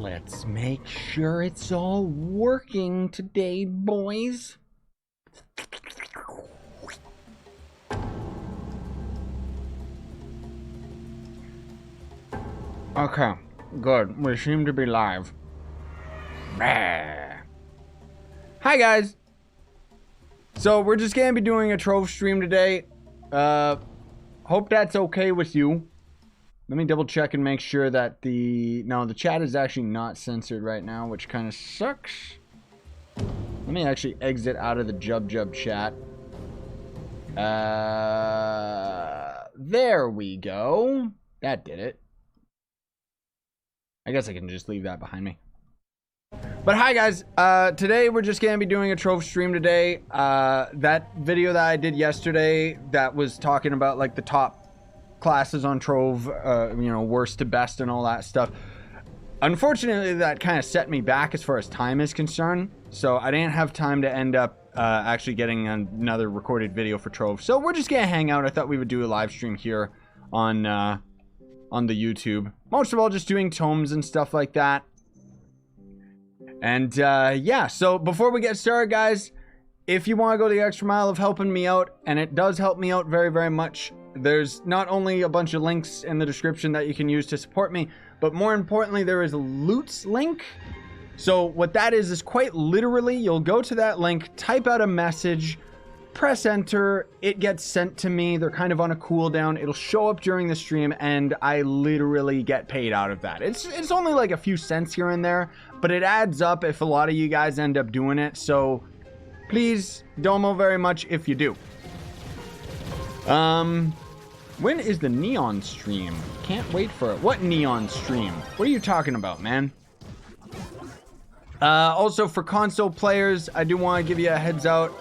Let's make sure it's all working today, boys. Okay, good. We seem to be live. Hi, guys. So, we're just gonna be doing a Trove stream today. Hope that's okay with you. Let me double check and make sure that the chat is actually not censored right now, which kind of sucks. Let me actually exit out of the Jub chat. There we go. That did it. I guess I can just leave that behind me. But hi guys, today we're just gonna be doing a Trove stream today. That video that I did yesterday that was talking about like the top classes on Trove, worst to best and all that stuff. Unfortunately, that kind of set me back as far as time is concerned. So I didn't have time to end up actually getting another recorded video for Trove. So we're just gonna hang out. I thought we would do a live stream here on the YouTube. Most of all, just doing tomes and stuff like that. And yeah, so before we get started, guys, if you want to go the extra mile of helping me out, and it does help me out very, very much, there's not only a bunch of links in the description that you can use to support me, but more importantly, there is a loots link. So what that is quite literally, you'll go to that link, type out a message, press enter, it gets sent to me. They're kind of on a cooldown. It'll show up during the stream, and I literally get paid out of that. It's only like a few cents here and there, but it adds up if a lot of you guys end up doing it. So please, domo very much if you do. When is the Neon stream? Can't wait for it. What Neon stream? What are you talking about, man? Also for console players, I do want to give you a heads up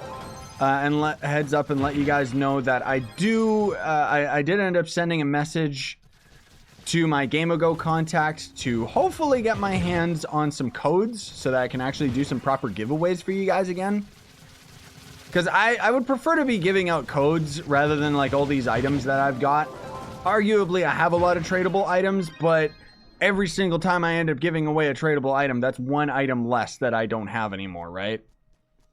and let you guys know that I did end up sending a message to my GameAgo contact to hopefully get my hands on some codes so that I can actually do some proper giveaways for you guys again. Because I would prefer to be giving out codes rather than like all these items that I've got. Arguably, I have a lot of tradable items, but every single time I end up giving away a tradable item, that's one item less that I don't have anymore, right?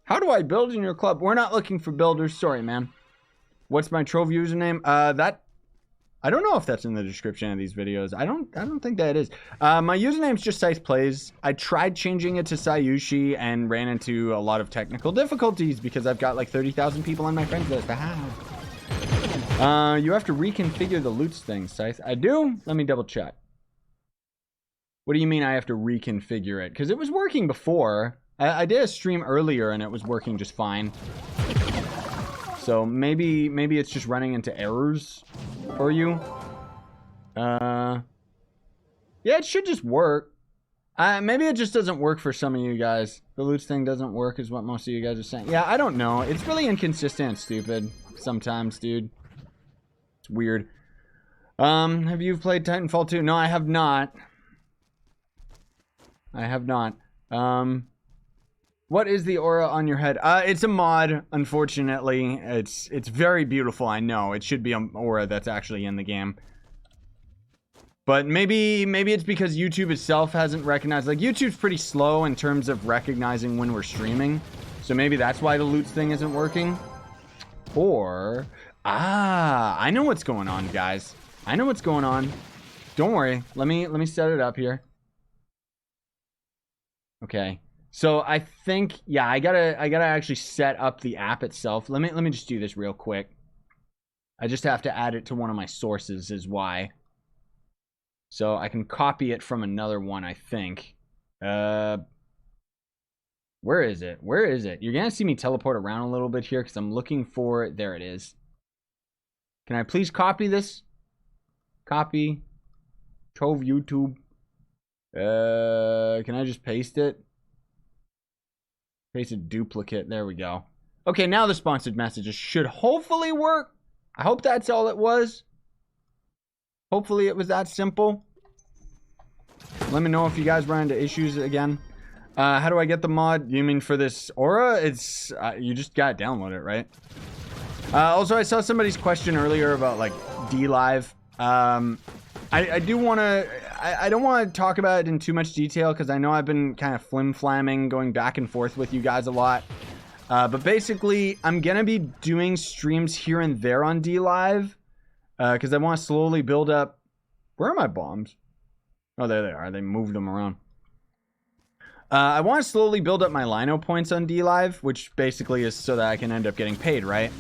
How do I build in your club? We're not looking for builders. Sorry, man. What's my Trove username? I don't know if that's in the description of these videos. I don't think that is. My username's just ScythePlays. I tried changing it to Scyushi and ran into a lot of technical difficulties because I've got like 30,000 people on my friends list. You have to reconfigure the loots thing, Scythe. I do? Let me double check. What do you mean I have to reconfigure it? Because it was working before. I did a stream earlier and it was working just fine. So maybe it's just running into errors for you. Yeah, it should just work. Maybe it just doesn't work for some of you guys. The loots thing doesn't work is what most of you guys are saying. Yeah, I don't know. It's really inconsistent and stupid sometimes, dude. It's weird. Have you played Titanfall 2? No, I have not. I have not. What is the aura on your head? It's a mod, unfortunately. It's very beautiful, I know. It should be an aura that's actually in the game. But maybe it's because YouTube itself hasn't recognized. Like, YouTube's pretty slow in terms of recognizing when we're streaming. So maybe that's why the loots thing isn't working. Or, I know what's going on, guys. I know what's going on. Don't worry. Let me set it up here. Okay. So I think, yeah, I gotta actually set up the app itself. Let me just do this real quick. I just have to add it to one of my sources is why. So I can copy it from another one, I think. Where is it? Where is it? You're gonna see me teleport around a little bit here because I'm looking for it. There it is. Can I please copy this? Copy. Trove YouTube. Can I just paste it? Paste a duplicate. There we go. Okay, now the sponsored messages should hopefully work. I hope that's all it was. Hopefully it was that simple. Let me know if you guys run into issues again. How do I get the mod? You mean for this aura? It's you just gotta download it, right? Also, I saw somebody's question earlier about like DLive. I do want to, I don't want to talk about it in too much detail because I know I've been kind of flim-flamming, going back and forth with you guys a lot. But basically, I'm going to be doing streams here and there on DLive because I want to slowly build up. Where are my bombs? Oh, there they are. They moved them around. I want to slowly build up my Lino points on DLive, which basically is so that I can end up getting paid, right?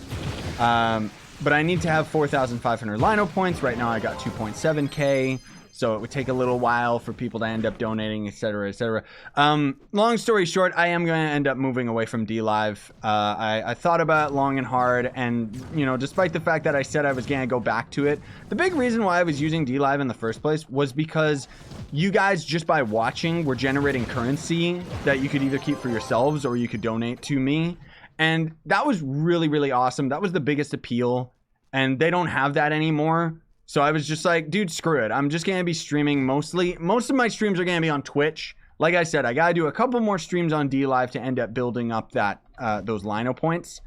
But I need to have 4,500 Lino points. Right now I got 2.7k, so it would take a little while for people to end up donating, etc., etc. Long story short, I am going to end up moving away from DLive. I thought about it long and hard, and, you know, despite the fact that I said I was going to go back to it, the big reason why I was using DLive in the first place was because you guys, just by watching, were generating currency that you could either keep for yourselves or you could donate to me. And that was really, really awesome. That was the biggest appeal. And they don't have that anymore. So I was just like, dude, screw it. I'm just going to be streaming mostly. Most of my streams are going to be on Twitch. Like I said, I got to do a couple more streams on DLive to end up building up that those Lino points.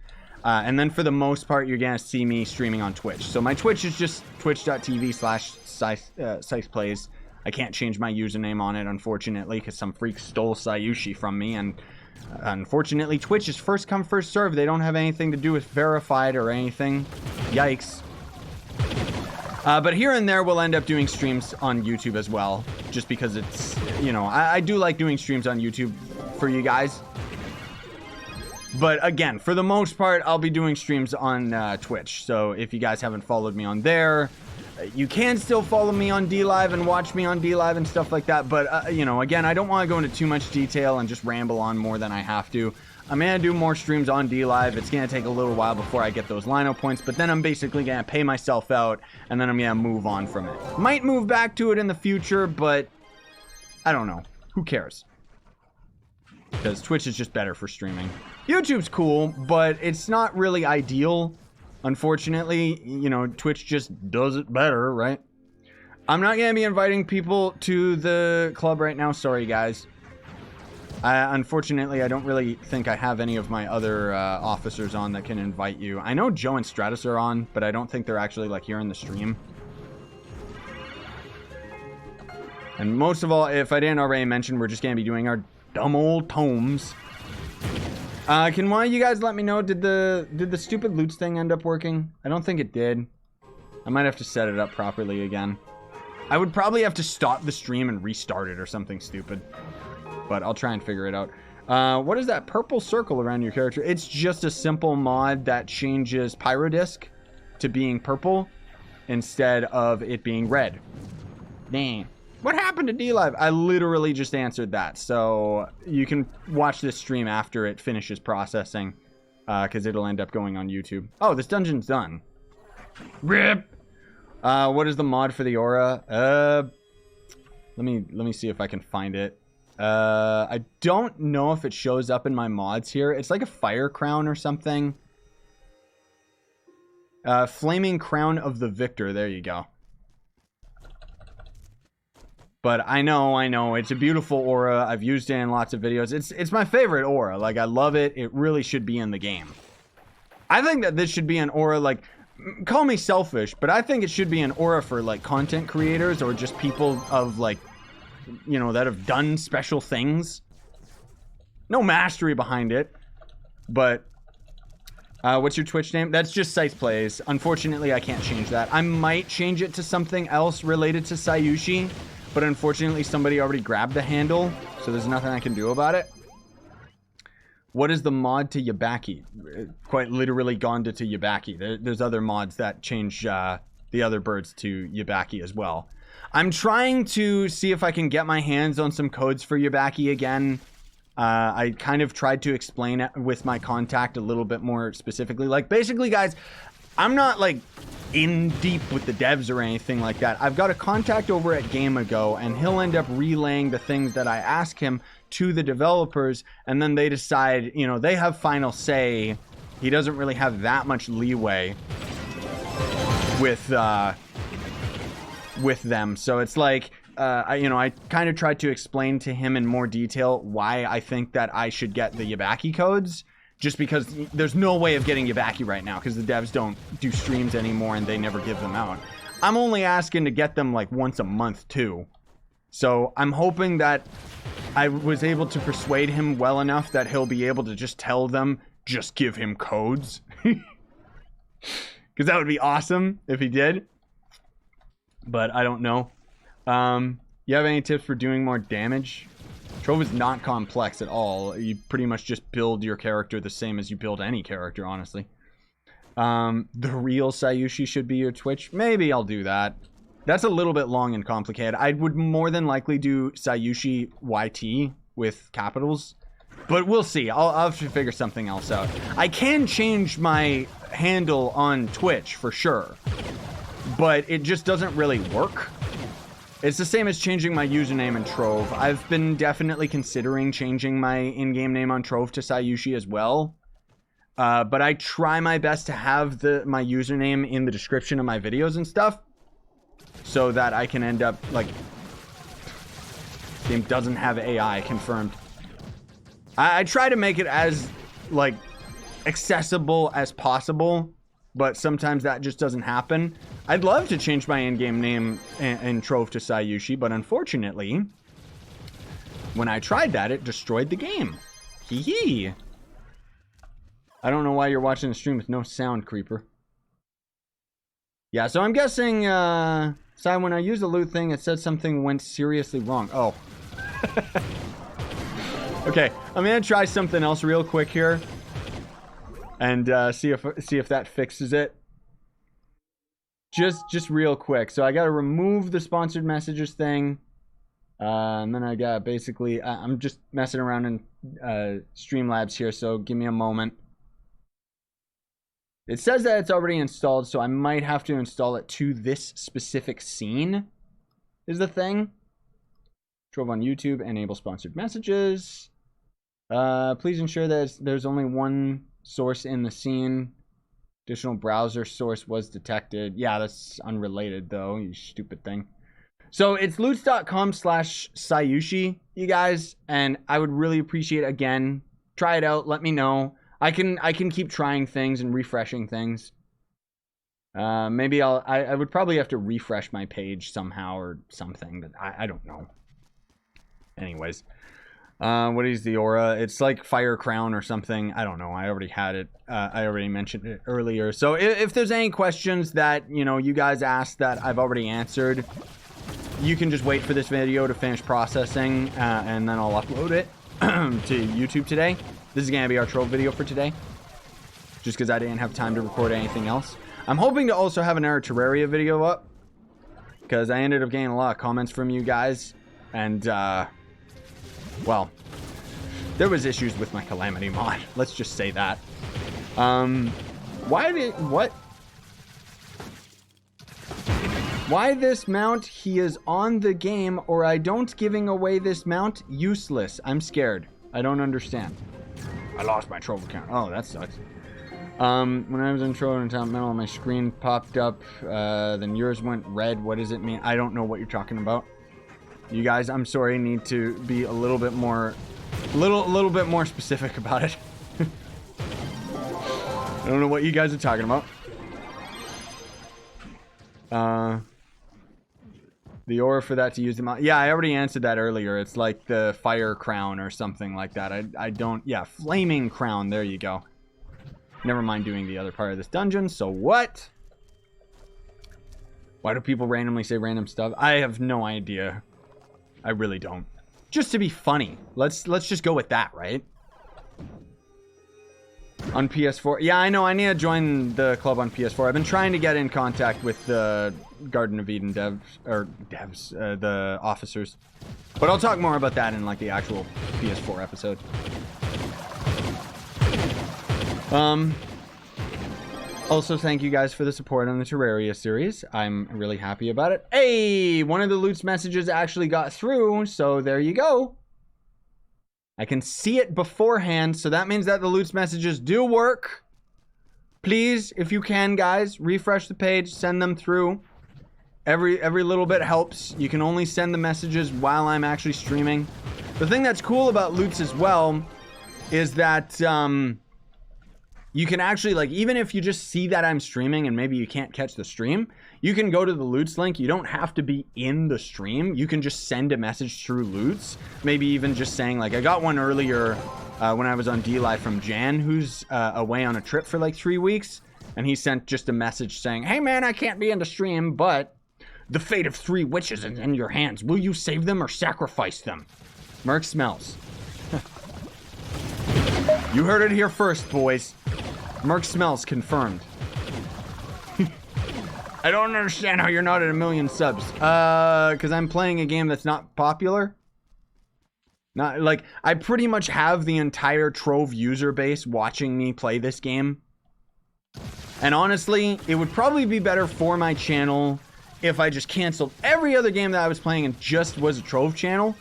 And then for the most part, you're going to see me streaming on Twitch. So my Twitch is just twitch.tv/ScythePlays. I can't change my username on it, unfortunately, because some freak stole Scyushi from me. And unfortunately, Twitch is first come, first serve. They don't have anything to do with verified or anything. Yikes. But here and there, we'll end up doing streams on YouTube as well. Just because it's, you know, I do like doing streams on YouTube for you guys. But again, for the most part, I'll be doing streams on Twitch. So if you guys haven't followed me on there, you can still follow me on DLive and watch me on DLive and stuff like that. But, you know, again, I don't want to go into too much detail and just ramble on more than I have to. I'm going to do more streams on DLive. It's going to take a little while before I get those Lino points. But then I'm basically going to pay myself out. And then I'm going to move on from it. Might move back to it in the future, but I don't know. Who cares? Because Twitch is just better for streaming. YouTube's cool, but it's not really ideal. Unfortunately, you know, Twitch just does it better, right? I'm not going to be inviting people to the club right now. Sorry, guys. Unfortunately, I don't really think I have any of my other officers on that can invite you. I know Joe and Stratus are on, but I don't think they're actually, like, here in the stream. And most of all, if I didn't already mention, we're just going to be doing our dumb old tomes. Can one of you guys let me know, did the stupid loots thing end up working? I don't think it did. I might have to set it up properly again. I would probably have to stop the stream and restart it or something stupid. But I'll try and figure it out. What is that purple circle around your character? It's just a simple mod that changes Pyrodisc to being purple instead of it being red. Dang. What happened to DLive? I literally just answered that. So you can watch this stream after it finishes processing. Because it'll end up going on YouTube. Oh, this dungeon's done. RIP! What is the mod for the aura? Let me see if I can find it. I don't know if it shows up in my mods here. It's like a fire crown or something. Flaming Crown of the Victor. There you go. But I know, it's a beautiful aura. I've used it in lots of videos. It's my favorite aura. Like, I love it. It really should be in the game. I think that this should be an aura, like, call me selfish, but I think it should be an aura for, like, content creators or just people of, like, you know, that have done special things. No mastery behind it. But, what's your Twitch name? That's just ScythePlays. Unfortunately, I can't change that. I might change it to something else related to Scyushi. But unfortunately, somebody already grabbed the handle, so there's nothing I can do about it. What is the mod to Yabaki? Quite literally Gonda to Yabaki. There's other mods that change the other birds to Yabaki as well. I'm trying to see if I can get my hands on some codes for Yabaki again. I kind of tried to explain it with my contact a little bit more specifically. Like, basically, guys, I'm not, like, in deep with the devs or anything like that. I've got a contact over at Game Ago, and he'll end up relaying the things that I ask him to the developers, and then they decide, you know, they have final say. He doesn't really have that much leeway with them. So it's like, I kind of tried to explain to him in more detail why I think that I should get the Yabaki codes. Just because there's no way of getting Yabaki right now because the devs don't do streams anymore and they never give them out. I'm only asking to get them like once a month too. So I'm hoping that I was able to persuade him well enough that he'll be able to just tell them, just give him codes. Because that would be awesome if he did. But I don't know. You have any tips for doing more damage? Trove is not complex at all. You pretty much just build your character the same as you build any character, honestly. The real Scyushi should be your Twitch. Maybe I'll do that. That's a little bit long and complicated. I would more than likely do Scyushi YT with capitals. But we'll see. I'll have to figure something else out. I can change my handle on Twitch for sure. But it just doesn't really work. It's the same as changing my username in Trove. I've been definitely considering changing my in-game name on Trove to Scyushi as well. But I try my best to have my username in the description of my videos and stuff. So that I can end up, like... Game doesn't have AI confirmed. I try to make it as, like, accessible as possible. But sometimes that just doesn't happen. I'd love to change my in-game name in Trove to Scyushi, but unfortunately, when I tried that, it destroyed the game. Hee hee. I don't know why you're watching the stream with no sound, creeper. Yeah, so I'm guessing, Cy, when I used the loot thing, it said something went seriously wrong. Oh. Okay, I'm gonna try something else real quick here. And see if that fixes it. Just real quick. So I gotta remove the sponsored messages thing. And then I got basically... I'm just messing around in Streamlabs here, so give me a moment. It says that it's already installed, so I might have to install it to this specific scene, is the thing. Trove on YouTube, enable sponsored messages. Please ensure that there's only one source in the scene. Additional browser source was detected. Yeah, that's unrelated, though, you stupid thing. So it's loots.com/Scyushi, you guys, and I would really appreciate, again, try it out, let me know. I can keep trying things and refreshing things. Maybe I would probably have to refresh my page somehow or something, but I don't know. Anyways, what is the aura? It's like Fire Crown or something. I don't know. I already had it. I already mentioned it earlier. So if there's any questions that, you know, you guys asked that I've already answered, you can just wait for this video to finish processing, and then I'll upload it to YouTube today. This is going to be our Trolv video for today, just because I didn't have time to record anything else. I'm hoping to also have another Terraria video up, because I ended up getting a lot of comments from you guys, and, well, there was issues with my Calamity mod. Let's just say that. Why this mount? He is on the game, or I don't giving away this mount. Useless. I'm scared. I don't understand. I lost my Trolv account. Oh, that sucks. When I was in Trolv and Continental, my screen popped up. Then yours went red. What does it mean? I don't know what you're talking about. You guys, I'm sorry, need to be a little bit more specific about it. I don't know what you guys are talking about. The aura for that to use them out. Yeah, I already answered that earlier. It's like the Fire Crown or something like that. I don't... Yeah, Flaming Crown. There you go. Never mind doing the other part of this dungeon. So what? Why do people randomly say random stuff? I have no idea. I really don't. Just to be funny. Let's just go with that, right? On PS4. Yeah, I know. I need to join the club on PS4. I've been trying to get in contact with the Garden of Eden the officers. But I'll talk more about that in like the actual PS4 episode. Also, thank you guys for the support on the Terraria series. I'm really happy about it. Hey, one of the loot's messages actually got through, so there you go. I can see it beforehand, so that means that the loot's messages do work. Please, if you can, guys, refresh the page, send them through. Every little bit helps. You can only send the messages while I'm actually streaming. The thing that's cool about loots as well is that you can actually, like, even if you just see that I'm streaming and maybe you can't catch the stream, you can go to the Loots link. You don't have to be in the stream. You can just send a message through Loots. Maybe even just saying, like, I got one earlier when I was on D-Live from Jan, who's away on a trip for like 3 weeks. And he sent just a message saying, hey, man, I can't be in the stream, but the fate of 3 witches is in your hands. Will you save them or sacrifice them? Merc smells. You heard it here first, boys. Merc smells confirmed. I don't understand how you're not at 1 million subs. Because I'm playing a game that's not popular. Not like, I pretty much have the entire Trove user base watching me play this game. And honestly, it would probably be better for my channel if I just canceled every other game that I was playing and just was a Trove channel.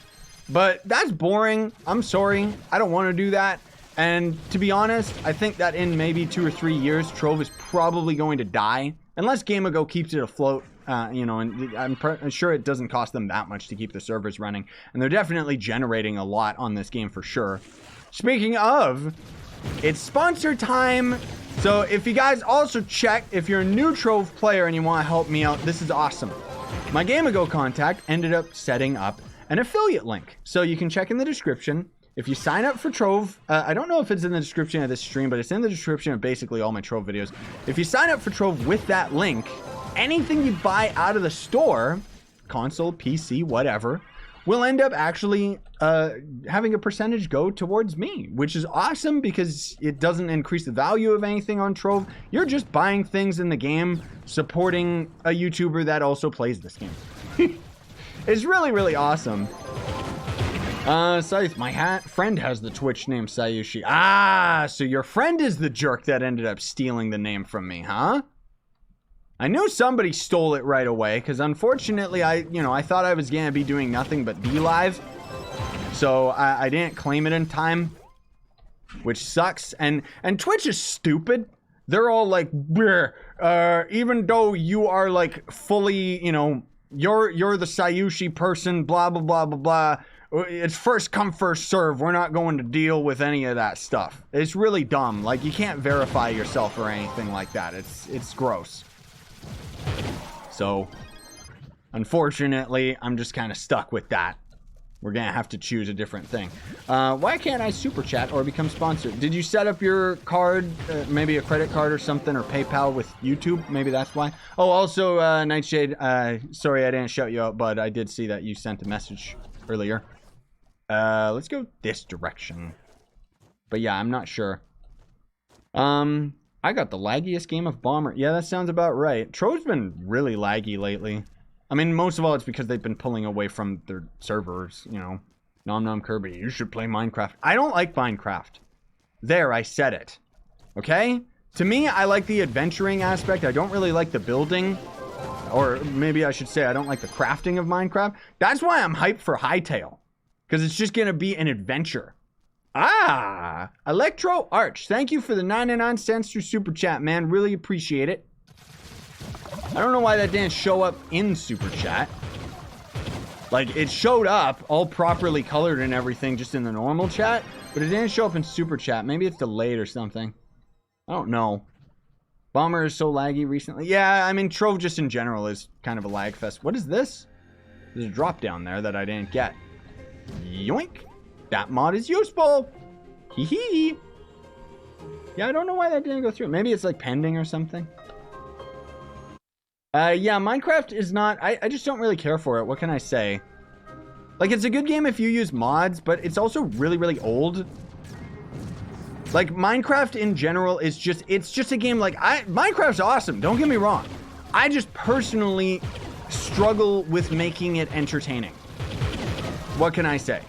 But that's boring. I'm sorry. I don't want to do that. And to be honest, I think that in maybe 2 or 3 years, Trove is probably going to die. Unless GameAgo keeps it afloat, you know, and I'm sure it doesn't cost them that much to keep the servers running. And they're definitely generating a lot on this game for sure. Speaking of, it's sponsor time. So if you guys also check, if you're a new Trove player and you want to help me out, this is awesome. My GameAgo contact ended up setting up an affiliate link. So you can check in the description. If you sign up for Trove, I don't know if it's in the description of this stream, but it's in the description of basically all my Trove videos. If you sign up for Trove with that link, anything you buy out of the store, console, PC, whatever, will end up actually having a percentage go towards me, which is awesome because it doesn't increase the value of anything on Trove. You're just buying things in the game, supporting a YouTuber that also plays this game. It's really, really awesome. Scythe, my friend has the Twitch name Scyushi. Ah, so your friend is the jerk that ended up stealing the name from me, huh? I knew somebody stole it right away, because unfortunately, I thought I was going to be doing nothing but D-Live. So I didn't claim it in time, which sucks. And Twitch is stupid. They're all like, even though you are like fully, you know, you're the Scyushi person, blah, blah, blah, blah, blah. It's first come, first serve. We're not going to deal with any of that stuff. It's really dumb. Like, you can't verify yourself or anything like that. It's gross. So, unfortunately, I'm just kind of stuck with that. We're going to have to choose a different thing. Why can't I super chat or become sponsored? Did you set up your card, maybe a credit card or something, or PayPal with YouTube? Maybe that's why. Oh, also, Nightshade, sorry I didn't shout you out, but I did see that you sent a message earlier. Let's go this direction. But yeah, I'm not sure. I got the laggiest game of Bomber. Yeah, that sounds about right. Trove's been really laggy lately. I mean, most of all, it's because they've been pulling away from their servers, you know. Nom Nom Kirby, you should play Minecraft. I don't like Minecraft. There, I said it. Okay? To me, I like the adventuring aspect. I don't really like the building. Or maybe I should say I don't like the crafting of Minecraft. That's why I'm hyped for Hytale. Because it's just going to be an adventure. Ah! Electro Arch. Thank you for the 99 cents through Super Chat, man. Really appreciate it. I don't know why that didn't show up in Super Chat. Like, it showed up all properly colored and everything just in the normal chat. But it didn't show up in Super Chat. Maybe it's delayed or something. I don't know. Bomber is so laggy recently. Yeah, I mean, Trove just in general is kind of a lag fest. What is this? There's a drop down there that I didn't get. Yoink. That mod is useful. Hee hee. Yeah, I don't know why that didn't go through. Maybe it's like pending or something. Yeah, Minecraft is not... I just don't really care for it. What can I say? Like, it's a good game if you use mods, but it's also really, really old. Like, Minecraft in general is just... It's just a game like... Minecraft's awesome. Don't get me wrong. I just personally struggle with making it entertaining. What can I say?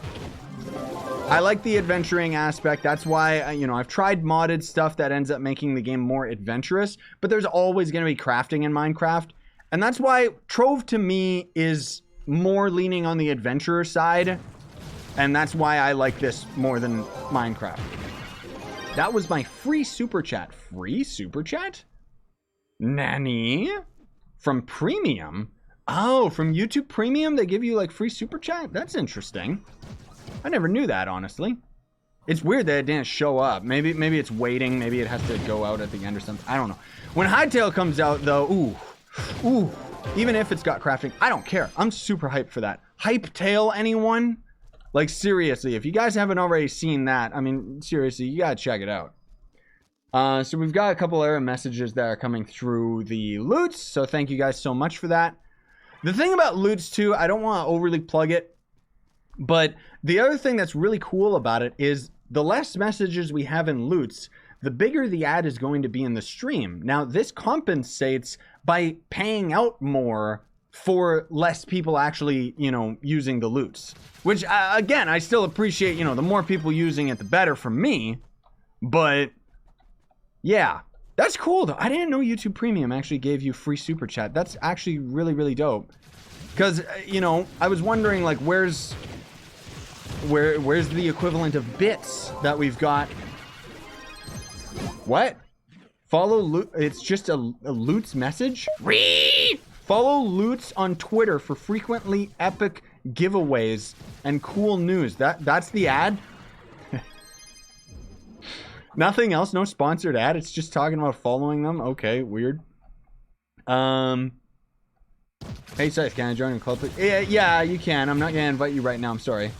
I like the adventuring aspect. That's why, you know, I've tried modded stuff that ends up making the game more adventurous, but there's always going to be crafting in Minecraft. And that's why Trove to me is more leaning on the adventurer side. And that's why I like this more than Minecraft. That was my free super chat. Free super chat? Nanny? From Premium? Oh, from YouTube Premium, they give you like free super chat? That's interesting. I never knew that, honestly. It's weird that it didn't show up. Maybe it's waiting. Maybe it has to go out at the end or something. I don't know. When Hightail comes out, though, ooh. Even if it's got crafting, I don't care. I'm super hyped for that. Hypetail, anyone? Like, seriously, if you guys haven't already seen that, I mean, seriously, you gotta check it out. So we've got a couple error messages that are coming through the loots. So thank you guys so much for that. The thing about loots, too, I don't want to overly plug it, but the other thing that's really cool about it is the less messages we have in loots, the bigger the ad is going to be in the stream. Now, this compensates by paying out more for less people actually, you know, using the loots. Which, again, I still appreciate, you know, the more people using it, the better for me. But, yeah, that's cool, though. I didn't know YouTube Premium actually gave you free Super Chat. That's actually really, really dope. Because, you know, I was wondering, like, where's the equivalent of bits that we've got? What? Follow loot. It's just a loots message? Follow loots on Twitter for frequently epic giveaways and cool news. That's the ad? Nothing else? No sponsored ad? It's just talking about following them? Okay, weird. Hey, Scythe, can I join a club? Yeah, you can. I'm not going to invite you right now. I'm sorry.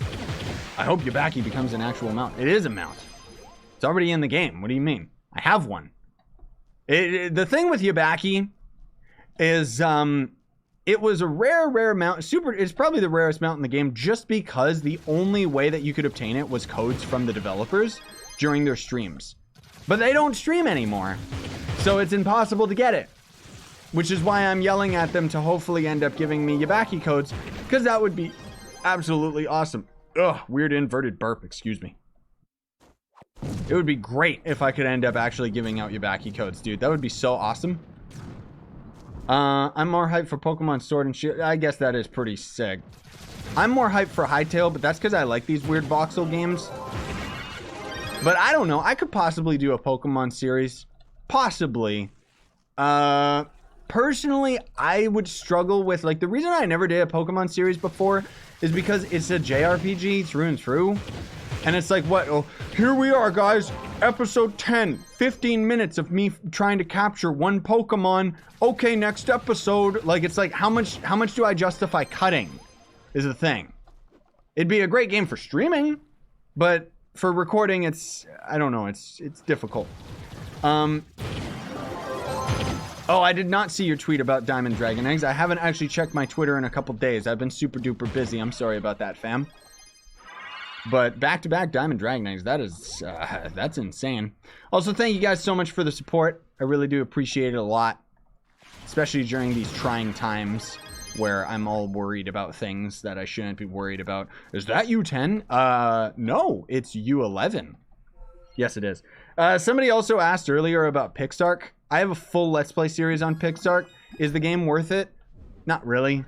I hope your backy becomes an actual mount. It is a mount. It's already in the game. What do you mean? I have one. The thing with Yabaki is it was a rare mount. It's probably the rarest mount in the game just because the only way that you could obtain it was codes from the developers during their streams. But they don't stream anymore, so it's impossible to get it. Which is why I'm yelling at them to hopefully end up giving me Yabaki codes, because that would be absolutely awesome. Ugh, weird inverted burp, excuse me. It would be great if I could end up actually giving out Yabaki codes, dude. That would be so awesome. I'm more hyped for Pokemon Sword and Shield. I guess that is pretty sick. I'm more hyped for Hytale, but that's because I like these weird voxel games. But I don't know. I could possibly do a Pokemon series. Possibly. Personally, I would struggle with, like, the reason I never did a Pokemon series before is because it's a JRPG through and through. And it's like, what? Oh, here we are, guys. Episode 10. 15 minutes of me trying to capture one Pokemon. Okay, next episode. Like, it's like, how much do I justify cutting is the thing. It'd be a great game for streaming, but for recording, it's, I don't know, it's difficult. Oh, I did not see your tweet about Diamond Dragon Eggs. I haven't actually checked my Twitter in a couple days. I've been super duper busy. I'm sorry about that, fam. But back-to-back Diamond Dragon Eggs, that is, that's insane. Also, thank you guys so much for the support. I really do appreciate it a lot. Especially during these trying times where I'm all worried about things that I shouldn't be worried about. Is that U10? No, it's U11. Yes, it is. Somebody also asked earlier about Pixark. I have a full Let's Play series on Pixark. Is the game worth it? Not really.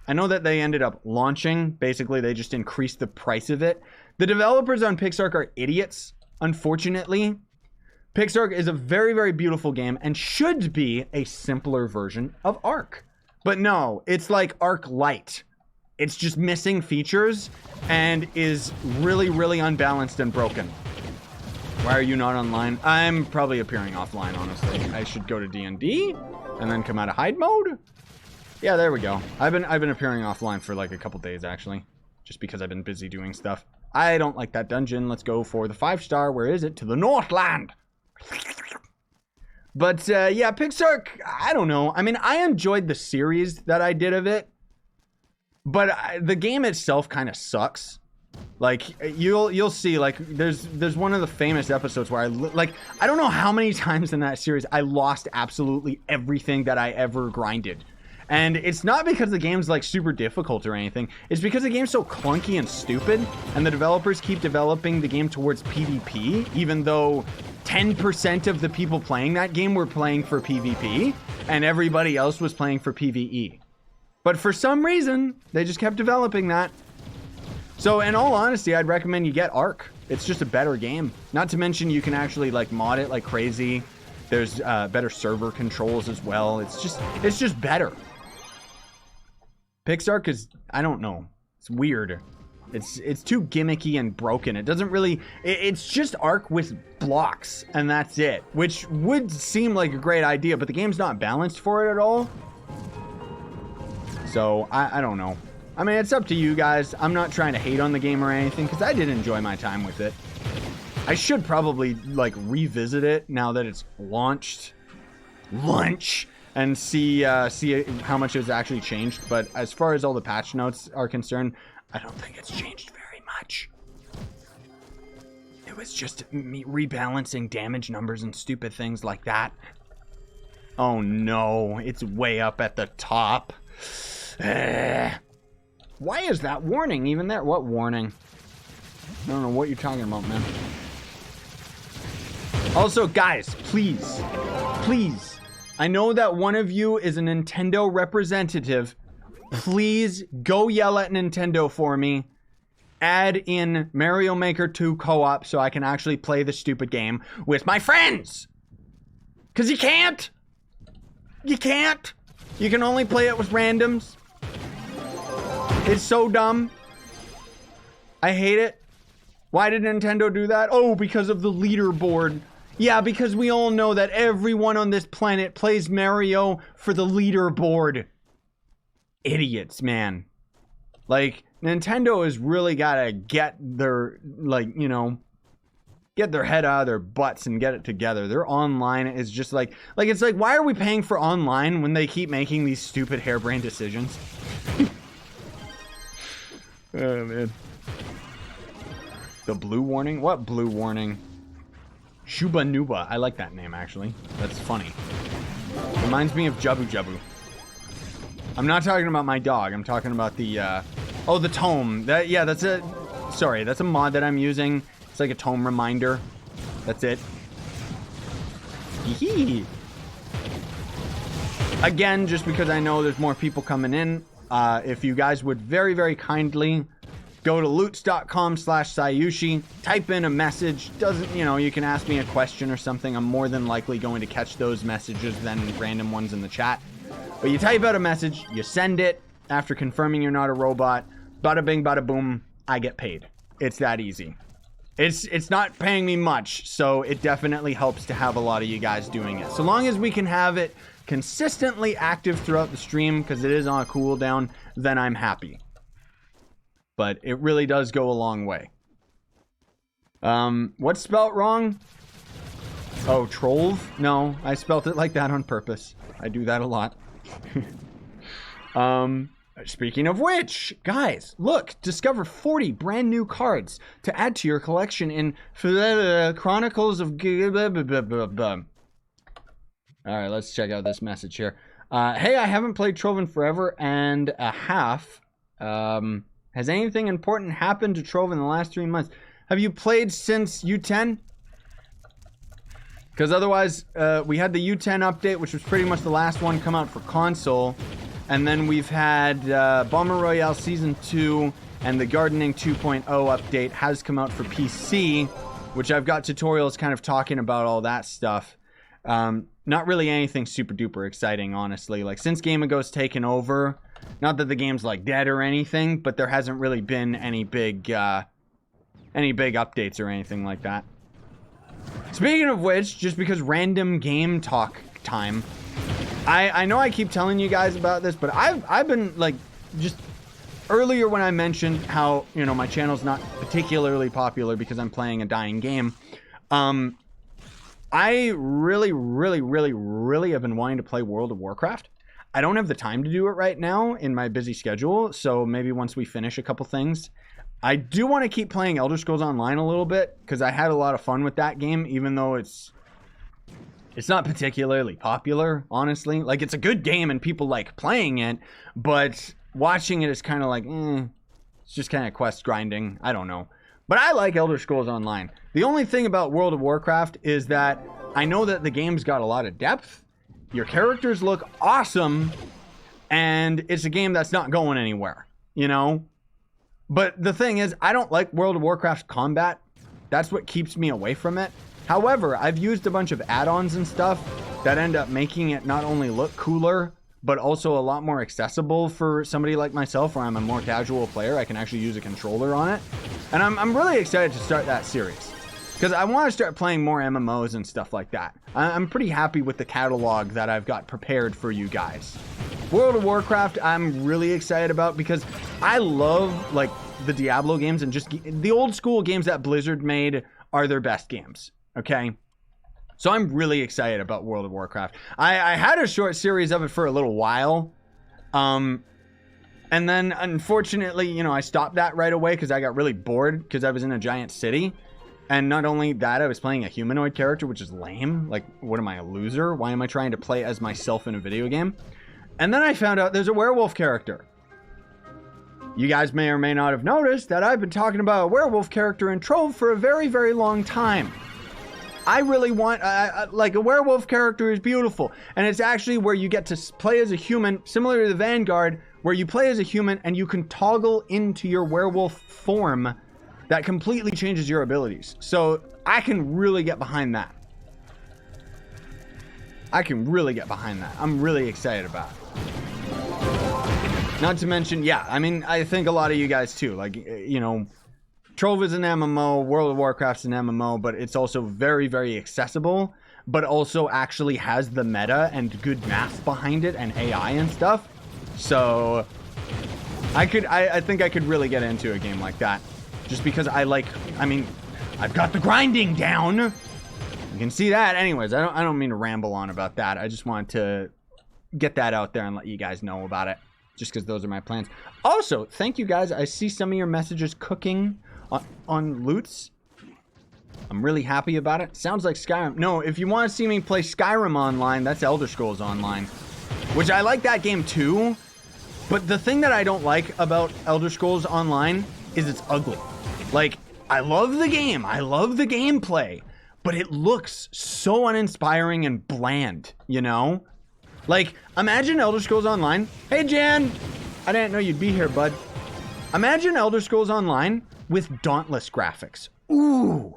I know that they ended up launching. Basically, they just increased the price of it. The developers on Pixark are idiots, unfortunately. Pixark is a very, very beautiful game and should be a simpler version of Ark. But no, it's like Ark Lite. It's just missing features and is really, really unbalanced and broken. Why are you not online? I'm probably appearing offline, honestly. I should go to D&D and then come out of hide mode. Yeah, there we go. I've been appearing offline for like a couple days, actually. Just because I've been busy doing stuff. I don't like that dungeon. Let's go for the 5-star. Where is it? To the Northland. But, yeah, Pixark, I don't know. I mean, I enjoyed the series that I did of it. But the game itself kind of sucks. Like, you'll see, like, there's one of the famous episodes where I don't know how many times in that series I lost absolutely everything that I ever grinded. And it's not because the game's, like, super difficult or anything. It's because the game's so clunky and stupid, and the developers keep developing the game towards PvP, even though 10% of the people playing that game were playing for PvP, and everybody else was playing for PvE. But for some reason, they just kept developing that. So, in all honesty, I'd recommend you get Ark. It's just a better game. Not to mention you can actually, like, mod it like crazy. There's better server controls as well. It's just better. Pixark is, I don't know. It's weird. It's too gimmicky and broken. It doesn't really... It's just Ark with blocks, and that's it. Which would seem like a great idea, but the game's not balanced for it at all. So, I don't know. I mean, it's up to you guys. I'm not trying to hate on the game or anything, because I did enjoy my time with it. I should probably, like, revisit it now that it's launched. Lunch! And see how much it's actually changed. But as far as all the patch notes are concerned, I don't think it's changed very much. It was just me rebalancing damage numbers and stupid things like that. Oh no, it's way up at the top. Why is that warning even there? What warning? I don't know what you're talking about, man. Also, guys, please, I know that one of you is a Nintendo representative. Please go yell at Nintendo for me. Add in Mario Maker 2 co-op so I can actually play the stupid game with my friends. Because you can't. You can't. You can only play it with randoms. It's so dumb. I hate it. Why did Nintendo do that? Oh, because of the leaderboard. Yeah, because we all know that everyone on this planet plays Mario for the leaderboard. Idiots, man. Like, Nintendo has really got to get their, like, you know, get their head out of their butts and get it together. Their online is just like, it's like, why are we paying for online when they keep making these stupid harebrained decisions? Oh, man. The blue warning? What blue warning? Shuba Nuba. I like that name, actually. That's funny. Reminds me of Jabu Jabu. I'm not talking about my dog. I'm talking about the, oh, the tome. Yeah, that's a... Sorry, that's a mod that I'm using. It's like a tome reminder. That's it. Hee. Again, just because I know there's more people coming in, if you guys would very, very kindly go to loots.com/Scyushi, type in a message. Doesn't, you know, you can ask me a question or something. I'm more than likely going to catch those messages than random ones in the chat. But you type out a message, you send it after confirming you're not a robot. Bada bing, bada boom, I get paid. It's that easy. It's not paying me much, so it definitely helps to have a lot of you guys doing it. So long as we can have it consistently active throughout the stream, because it is on a cooldown, then I'm happy. But it really does go a long way. What's spelt wrong? Oh, Trolv? No, I spelt it like that on purpose. I do that a lot. Speaking of which, guys, look, discover 40 brand new cards to add to your collection in Chronicles of... Alright, let's check out this message here. Hey, I haven't played Trove in forever and a half. Has anything important happened to Trove in the last 3 months? Have you played since U10? Because otherwise, we had the U10 update, which was pretty much the last one come out for console. And then we've had Bomber Royale Season 2 and the Gardening 2.0 update has come out for PC, which I've got tutorials kind of talking about all that stuff. Not really anything super duper exciting, honestly. Like, since Game Ago's taken over, not that the game's like dead or anything, but there hasn't really been any big updates or anything like that. Speaking of which, just because random game talk time, I know I keep telling you guys about this, but I've been like, just earlier when I mentioned how, you know, my channel's not particularly popular because I'm playing a dying game, I really have been wanting to play World of Warcraft. I don't have the time to do it right now in my busy schedule, so maybe once we finish a couple things. I do want to keep playing Elder Scrolls Online a little bit, because I had a lot of fun with that game, even though it's not particularly popular, honestly. Like, it's a good game and people like playing it, but watching it is kind of like, it's just kind of quest grinding. I don't know. But I like Elder Scrolls Online. The only thing about World of Warcraft is that I know that the game's got a lot of depth. Your characters look awesome, and it's a game that's not going anywhere, you know? But the thing is, I don't like World of Warcraft's combat. That's what keeps me away from it. However, I've used a bunch of add-ons and stuff that end up making it not only look cooler, but also a lot more accessible for somebody like myself, where I'm a more casual player. I can actually use a controller on it. And I'm really excited to start that series, because I want to start playing more MMOs and stuff like that. I'm pretty happy with the catalog that I've got prepared for you guys. World of Warcraft, I'm really excited about, because I love like the Diablo games, and just the old school games that Blizzard made are their best games, okay? So I'm really excited about World of Warcraft. I had a short series of it for a little while. And then unfortunately, you know, I stopped that right away because I got really bored because I was in a giant city. And not only that, I was playing a humanoid character, which is lame. Like, what am I, a loser? Why am I trying to play as myself in a video game? And then I found out there's a werewolf character. You guys may or may not have noticed that I've been talking about a werewolf character in Trove for a very, very long time. I really want, like, a werewolf character is beautiful. And it's actually where you get to play as a human, similar to the Vanguard, where you play as a human and you can toggle into your werewolf form that completely changes your abilities. So I can really get behind that. I'm really excited about it. Not to mention, yeah, I mean, I think a lot of you guys too, like, you know, Trolv is an MMO, World of Warcraft's an MMO, but it's also very, very accessible, but also actually has the meta and good math behind it and AI and stuff. So I think I could really get into a game like that, just because I mean, I've got the grinding down. You can see that. Anyways, I don't mean to ramble on about that. I just wanted to get that out there and let you guys know about it, just because those are my plans. Also, thank you guys. I see some of your messages cooking on loots. I'm really happy about it. Sounds like Skyrim. No, if you want to see me play Skyrim online, that's Elder Scrolls Online, which I like that game too. But the thing that I don't like about Elder Scrolls Online is it's ugly. Like, I love the game. I love the gameplay, but it looks so uninspiring and bland, you know? Like, imagine Elder Scrolls Online. Hey, Jan. I didn't know you'd be here, bud. Imagine Elder Scrolls Online with Dauntless graphics. Ooh.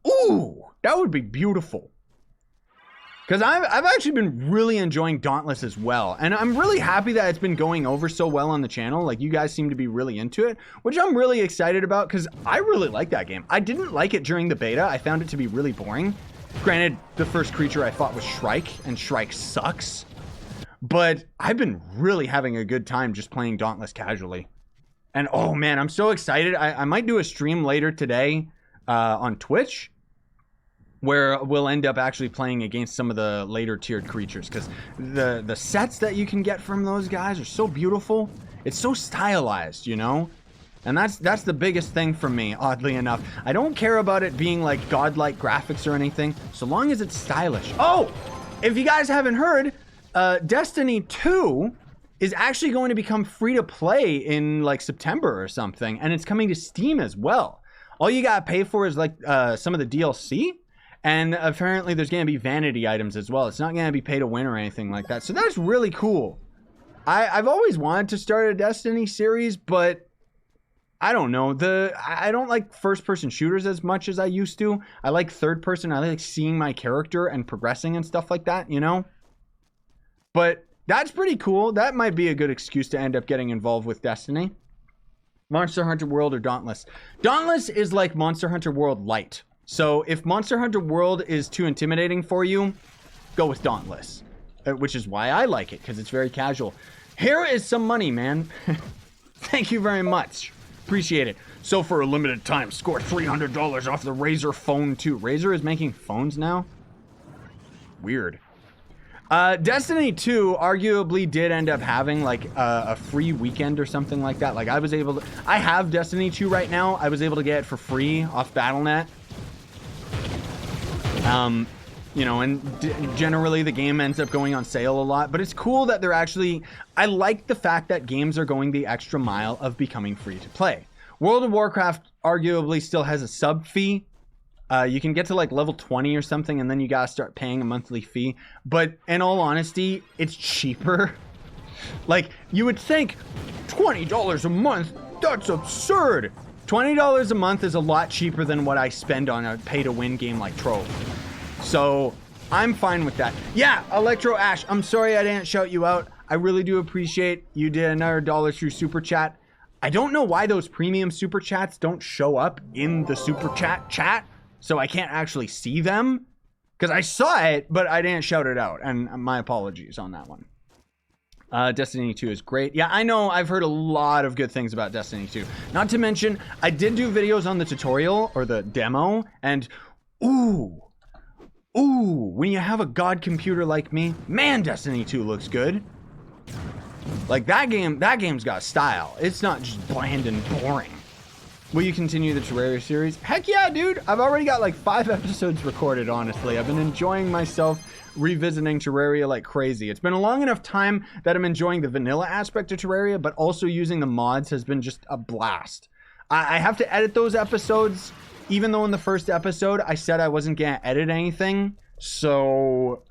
Ooh. That would be beautiful. Because I've actually been really enjoying Dauntless as well. And I'm really happy that it's been going over so well on the channel. Like, you guys seem to be really into it, which I'm really excited about, because I really like that game. I didn't like it during the beta. I found it to be really boring. Granted, the first creature I fought was Shrike, and Shrike sucks. But I've been really having a good time just playing Dauntless casually. And oh man, I'm so excited. I might do a stream later today on Twitch, where we'll end up actually playing against some of the later tiered creatures, because the sets that you can get from those guys are so beautiful. It's so stylized, you know? And that's the biggest thing for me, oddly enough. I don't care about it being like godlike graphics or anything, so long as it's stylish. Oh, if you guys haven't heard, Destiny 2 is actually going to become free to play in like September or something, and it's coming to Steam as well. All you gotta pay for is like some of the DLC, and apparently there's gonna be vanity items as well. It's not gonna be pay to win or anything like that, so that's really cool. I've always wanted to start a Destiny series, but I don't know. I don't like first-person shooters as much as I used to. I like third-person. I like seeing my character and progressing and stuff like that, you know? But that's pretty cool. That might be a good excuse to end up getting involved with Destiny. Monster Hunter World or Dauntless? Dauntless is like Monster Hunter World Lite. So if Monster Hunter World is too intimidating for you, go with Dauntless. Which is why I like it, because it's very casual. Here is some money, man. Thank you very much. Appreciate it. So for a limited time, score $300 off the Razer Phone 2. Razer is making phones now? Weird. Destiny 2 arguably did end up having like a free weekend or something like that. Like I have Destiny 2 right now. I was able to get it for free off Battle.net. You know, and generally the game ends up going on sale a lot, but it's cool that they're actually, I like the fact that games are going the extra mile of becoming free to play. World of Warcraft arguably still has a sub fee. You can get to like level 20 or something, and then you gotta start paying a monthly fee. But in all honesty, it's cheaper. Like, you would think $20 a month, that's absurd. $20 a month is a lot cheaper than what I spend on a pay to win game like Trove. So I'm fine with that. Yeah, Electro Ash, I'm sorry I didn't shout you out. I really do appreciate you did another $1 through Super Chat. I don't know why those premium Super Chats don't show up in the Super Chat, so I can't actually see them. Because I saw it, but I didn't shout it out, and my apologies on that one. Destiny 2 is great. Yeah, I know, I've heard a lot of good things about Destiny 2. Not to mention, I did do videos on the tutorial, or the demo, and ooh, when you have a god computer like me, man, Destiny 2 looks good. Like, that game's got style. It's not just bland and boring. Will you continue the Terraria series? Heck yeah, dude! I've already got like 5 episodes recorded, honestly. I've been enjoying myself revisiting Terraria like crazy. It's been a long enough time that I'm enjoying the vanilla aspect of Terraria, but also using the mods has been just a blast. I have to edit those episodes, even though in the first episode I said I wasn't gonna edit anything, so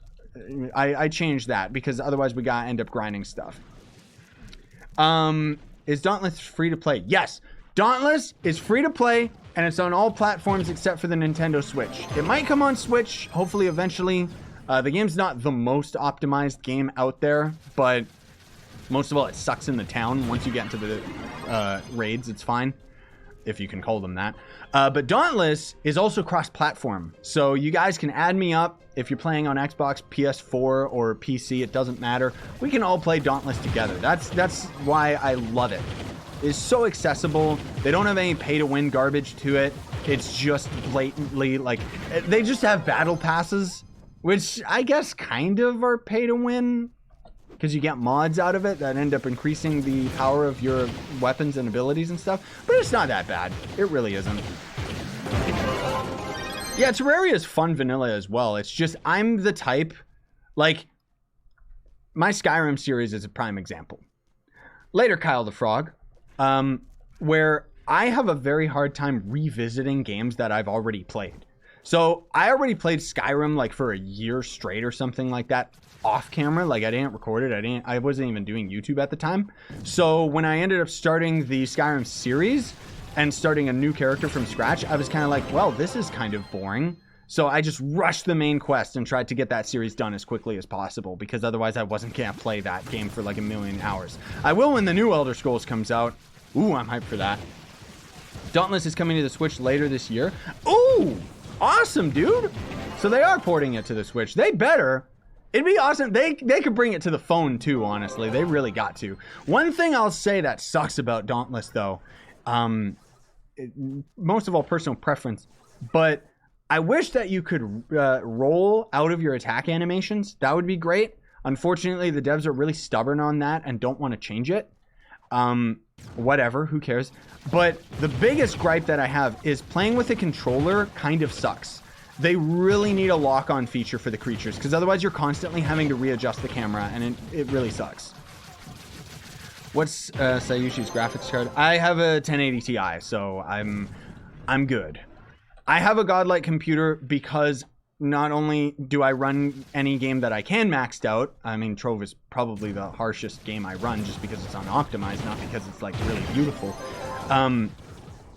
I changed that because otherwise we gotta end up grinding stuff. Is Dauntless free to play? Yes, Dauntless is free to play and it's on all platforms except for the Nintendo Switch. It might come on Switch, hopefully eventually. The game's not the most optimized game out there, but most of all it sucks in the town. Once you get into the raids, it's fine, if you can call them that. But Dauntless is also cross-platform, so you guys can add me up if you're playing on Xbox, PS4, or PC. It doesn't matter. We can all play Dauntless together. That's why I love it. It's so accessible. They don't have any pay-to-win garbage to it. It's just blatantly, like, they just have battle passes, which I guess kind of are pay-to-win, because you get mods out of it that end up increasing the power of your weapons and abilities and stuff. But it's not that bad. It really isn't. Yeah, Terraria is fun vanilla as well. It's just, I'm the type, like, my Skyrim series is a prime example. Later, Kyle the Frog, where I have a very hard time revisiting games that I've already played. So I already played Skyrim like for a year straight or something like that off camera. Like I didn't record it. I wasn't even doing YouTube at the time. So when I ended up starting the Skyrim series and starting a new character from scratch, I was kind of like, well, this is kind of boring. So I just rushed the main quest and tried to get that series done as quickly as possible, because otherwise I wasn't gonna play that game for like a million hours. I will when the new Elder Scrolls comes out. Ooh, I'm hyped for that. Dauntless is coming to the Switch later this year. Ooh! Awesome, dude. So they are porting it to the Switch. They better. It'd be awesome. They could bring it to the phone too, honestly. They really got to. One thing I'll say that sucks about Dauntless though, most of all personal preference, but I wish that you could roll out of your attack animations. That would be great. Unfortunately, the devs are really stubborn on that and don't want to change it. Whatever, who cares? But the biggest gripe that I have is playing with a controller kind of sucks. They really need a lock-on feature for the creatures, because otherwise you're constantly having to readjust the camera, and it really sucks. What's Scyushi's graphics card? I have a 1080 Ti, so I'm good. I have a godlike computer because not only do I run any game that I can maxed out, I mean, Trove is probably the harshest game I run just because it's unoptimized, not because it's like really beautiful.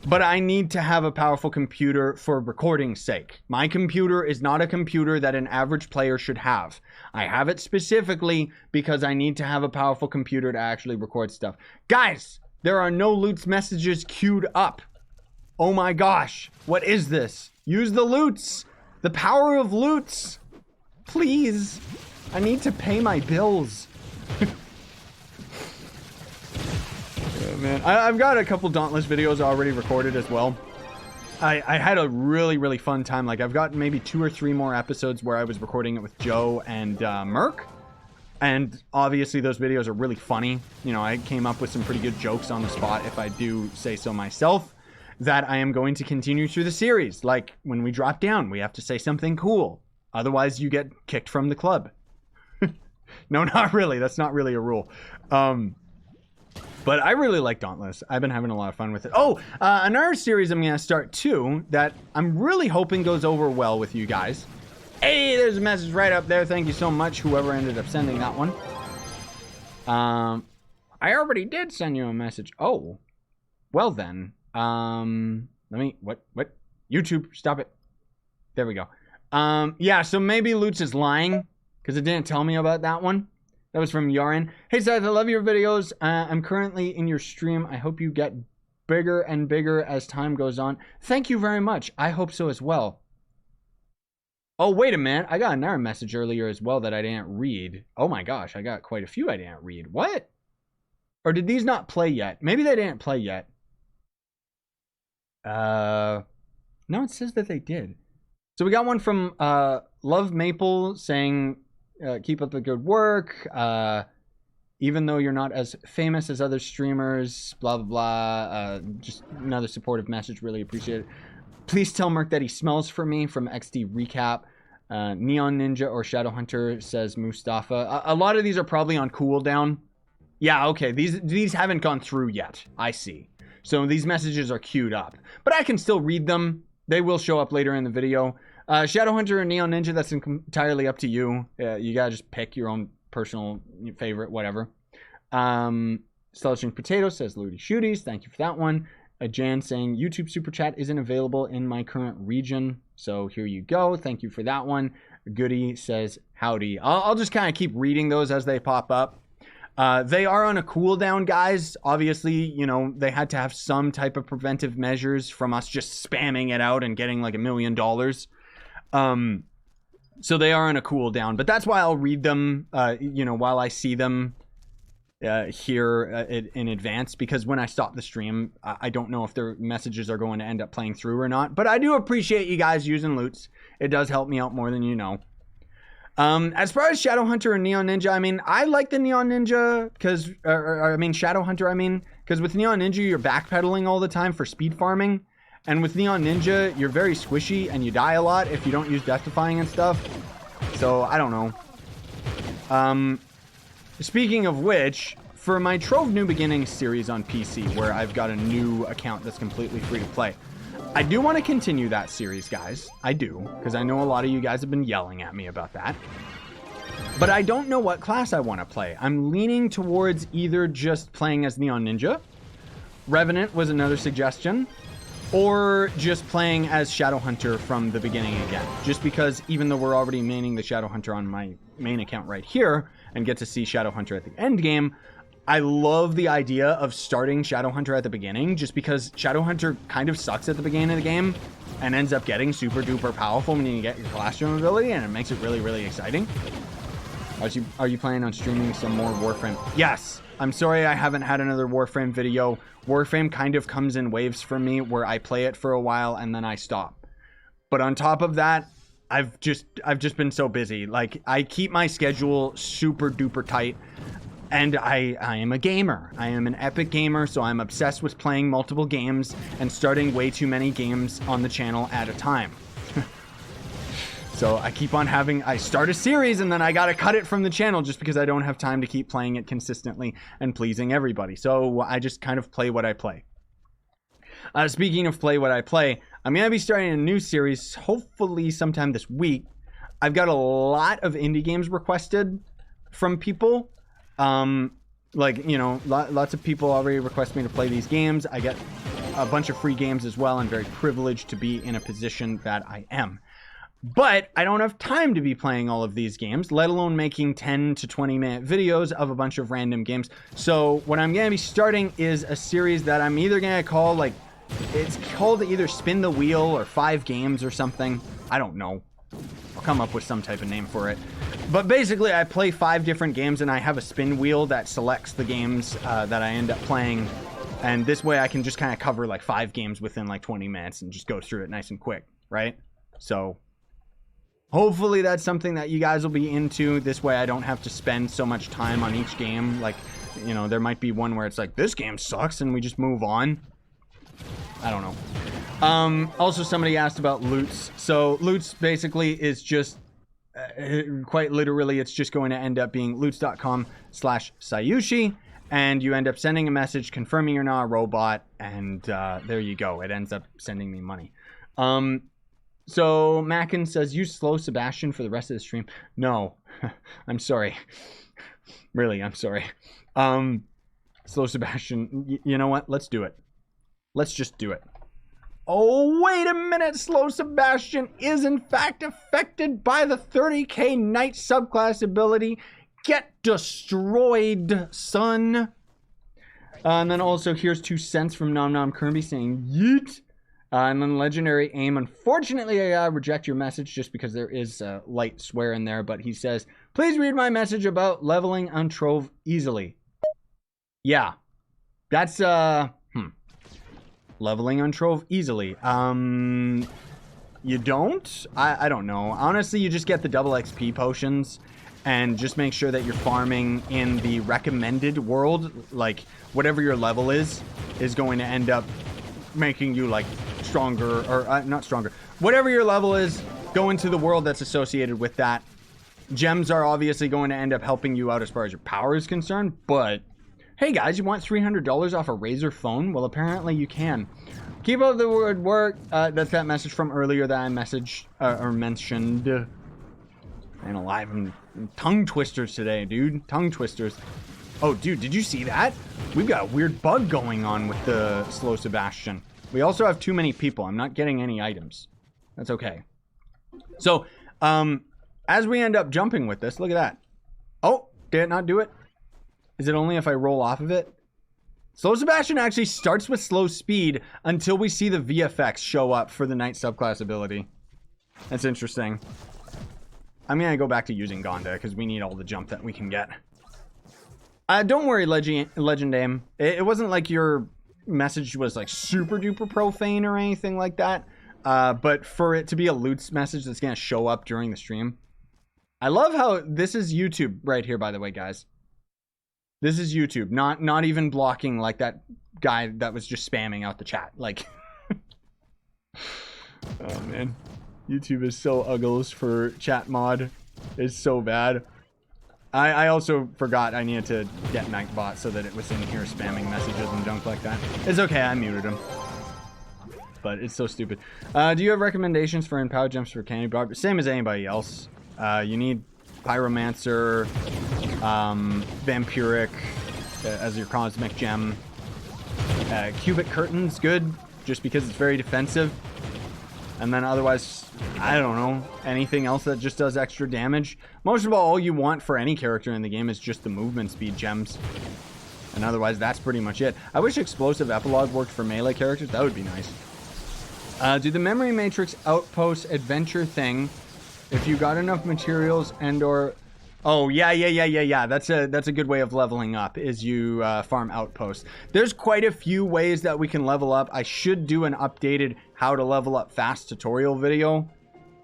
But I need to have a powerful computer for recording's sake. My computer is not a computer that an average player should have. I have it specifically because I need to have a powerful computer to actually record stuff. Guys, there are no loots messages queued up. Oh my gosh, what is this? Use the loots. The power of loots. Please. I need to pay my bills. Oh, man. I've got a couple Dauntless videos already recorded as well. I had a really, really fun time. Like, I've got maybe 2 or 3 more episodes where I was recording it with Joe and Merc. And obviously those videos are really funny. You know, I came up with some pretty good jokes on the spot, if I do say so myself, that I am going to continue through the series. Like, when we drop down, we have to say something cool. Otherwise, you get kicked from the club. No, not really. That's not really a rule. But I really like Dauntless. I've been having a lot of fun with it. Oh, another series I'm going to start too that I'm really hoping goes over well with you guys. Hey, there's a message right up there. Thank you so much, whoever ended up sending that one. I already did send you a message. Oh, well then. Let me, what? YouTube, stop it. There we go. Yeah, so maybe Lutz is lying because it didn't tell me about that one. That was from Yarin. Hey, Scythe, I love your videos. I'm currently in your stream. I hope you get bigger and bigger as time goes on. Thank you very much. I hope so as well. Oh, wait a minute. I got another message earlier as well that I didn't read. Oh my gosh, I got quite a few I didn't read. What? Or did these not play yet? Maybe they didn't play yet. No, it says that they did. So we got one from Love Maple saying, keep up the good work. Even though you're not as famous as other streamers, blah, blah, blah. Just another supportive message. Really appreciate it. Please tell Merc that he smells for me from XD Recap. Neon Ninja or Shadowhunter says Mustafa. A lot of these are probably on cooldown. Yeah, okay. These haven't gone through yet. I see. So these messages are queued up. But I can still read them. They will show up later in the video. Shadowhunter or Neon Ninja, that's entirely up to you. You gotta just pick your own personal favorite, whatever. Stellar Potato says Looty Shooties. Thank you for that one. Jan saying YouTube Super Chat isn't available in my current region. So here you go. Thank you for that one. Goody says howdy. I'll just kind of keep reading those as they pop up. They are on a cooldown, guys. Obviously, you know, they had to have some type of preventive measures from us just spamming it out and getting like $1 million. So they are on a cooldown, but that's why I'll read them, you know, while I see them here in advance, because when I stop the stream, I don't know if their messages are going to end up playing through or not, but I do appreciate you guys using Loots. It does help me out more than you know. As far as Shadowhunter and Neon Ninja, I mean, I like the Neon Ninja because, I mean, Shadowhunter, I mean, because with Neon Ninja, you're backpedaling all the time for speed farming. And with Neon Ninja, you're very squishy and you die a lot if you don't use death defying and stuff. So, I don't know. Speaking of which, for my Trove New Beginnings series on PC, where I've got a new account that's completely free to play, I do want to continue that series, guys. I do, because I know a lot of you guys have been yelling at me about that. But I don't know what class I want to play. I'm leaning towards either just playing as Neon Ninja, Revenant was another suggestion, or just playing as Shadowhunter from the beginning again. Just because even though we're already maining the Shadowhunter on my main account right here, and get to see Shadowhunter at the end game, I love the idea of starting Shadowhunter at the beginning, just because Shadowhunter kind of sucks at the beginning of the game and ends up getting super duper powerful when you get your classroom ability, and it makes it really, really exciting. Are you planning on streaming some more Warframe? Yes. I'm sorry I haven't had another Warframe video. Warframe kind of comes in waves for me where I play it for a while and then I stop. But on top of that, I've just been so busy. Like, I keep my schedule super duper tight. And I am a gamer. I am an epic gamer, so I'm obsessed with playing multiple games and starting way too many games on the channel at a time. So I keep on I start a series and then I gotta cut it from the channel just because I don't have time to keep playing it consistently and pleasing everybody. So I just kind of play what I play. Speaking of play what I play, I'm gonna be starting a new series, hopefully sometime this week. I've got a lot of indie games requested from people. Like, you know, lots of people already request me to play these games. I get a bunch of free games as well. I'm very privileged to be in a position that I am. But I don't have time to be playing all of these games, let alone making 10 to 20 minute videos of a bunch of random games. So what I'm going to be starting is a series that I'm either going to call, like, it's called either Spin the Wheel or 5 Games or something. I don't know. I'll come up with some type of name for it. But basically, I play 5 different games, and I have a spin wheel that selects the games that I end up playing. And this way, I can just kind of cover, like, 5 games within, like, 20 minutes and just go through it nice and quick, right? So hopefully that's something that you guys will be into. This way, I don't have to spend so much time on each game. Like, you know, there might be one where it's like, this game sucks, and we just move on. I don't know. Also, somebody asked about Loots. So Loots basically is just... quite literally, it's just going to end up being loots.com/Scyushi, and you end up sending a message confirming you're not a robot, and there you go. It ends up sending me money. So Mackin says, use Slow Sebastian for the rest of the stream. No, I'm sorry. Really, I'm sorry. Slow Sebastian, you know what? Let's do it. Let's just do it. Oh, wait a minute. Slow Sebastian is in fact affected by the 30k Knight subclass ability. Get destroyed, son. And then also here's 2 cents from Nom Nom Kirby saying yeet. And then Legendary Aim. Unfortunately, I reject your message just because there is a light swear in there. But he says, please read my message about leveling on Trove easily. Yeah. That's, leveling on Trove easily. You don't? I don't know. Honestly, you just get the double XP potions and just make sure that you're farming in the recommended world. Like, whatever your level is going to end up making you, like, stronger, or not stronger. Whatever your level is, go into the world that's associated with that. Gems are obviously going to end up helping you out as far as your power is concerned, but hey guys, you want $300 off a Razer phone? Well, apparently you can. Keep up the good work. That's that message from earlier that I messaged, or mentioned. Man alive, I'm tongue twisters today, dude. Tongue twisters. Oh, dude, did you see that? We've got a weird bug going on with the Slow Sebastian. We also have too many people. I'm not getting any items. That's okay. So, as we end up jumping with this, look at that. Oh, did it not do it? Is it only if I roll off of it? Slow Sebastian actually starts with slow speed until we see the VFX show up for the Knight subclass ability. That's interesting. I'm gonna go back to using Gonda because we need all the jump that we can get. Don't worry, Legend Aim. It wasn't like your message was like super duper profane or anything like that. But for it to be a loot message that's gonna show up during the stream. I love how this is YouTube right here, by the way, guys. This is YouTube, not even blocking like that guy that was just spamming out the chat. Like, oh man, YouTube is so uggles for chat mod. It's so bad. I also forgot I needed to get Nightbot so that it was in here spamming messages and junk like that. It's okay, I muted him. But it's so stupid. Do you have recommendations for empowered gems for Candy Barb? Same as anybody else. You need Pyromancer, Vampiric as your cosmic gem. Cubic Curtain's good, just because it's very defensive. And then otherwise, I don't know, anything else that just does extra damage. Most of all you want for any character in the game is just the movement speed gems. And otherwise, that's pretty much it. I wish Explosive Epilogue worked for melee characters. That would be nice. Do the Memory Matrix Outpost adventure thing, if you got enough materials and or... Oh, yeah. That's a good way of leveling up, is you farm outposts. There's quite a few ways that we can level up. I should do an updated how to level up fast tutorial video.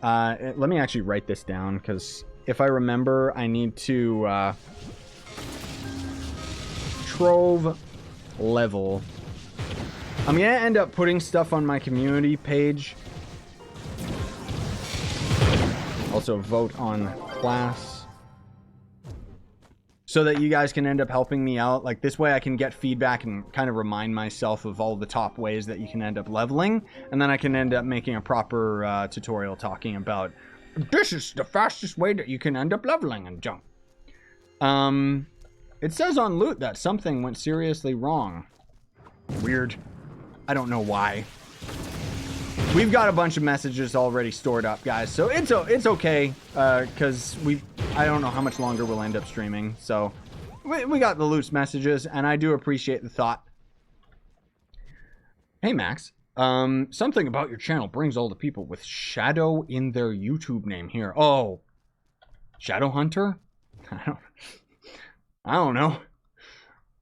Let me actually write this down, because if I remember, I need to Trove level. I'm going to end up putting stuff on my community page. Also vote on class. So that you guys can end up helping me out. Like, this way I can get feedback and kind of remind myself of all the top ways that you can end up leveling. And then I can end up making a proper tutorial talking about, this is the fastest way that you can end up leveling and jump. It says on loot that something went seriously wrong. Weird. I don't know why. We've got a bunch of messages already stored up, guys. So it's okay, because I don't know how much longer we'll end up streaming. So we got the loose messages, and I do appreciate the thought. Hey, Max. Something about your channel brings all the people with Shadow in their YouTube name here. Oh, Shadow Hunter? I don't know.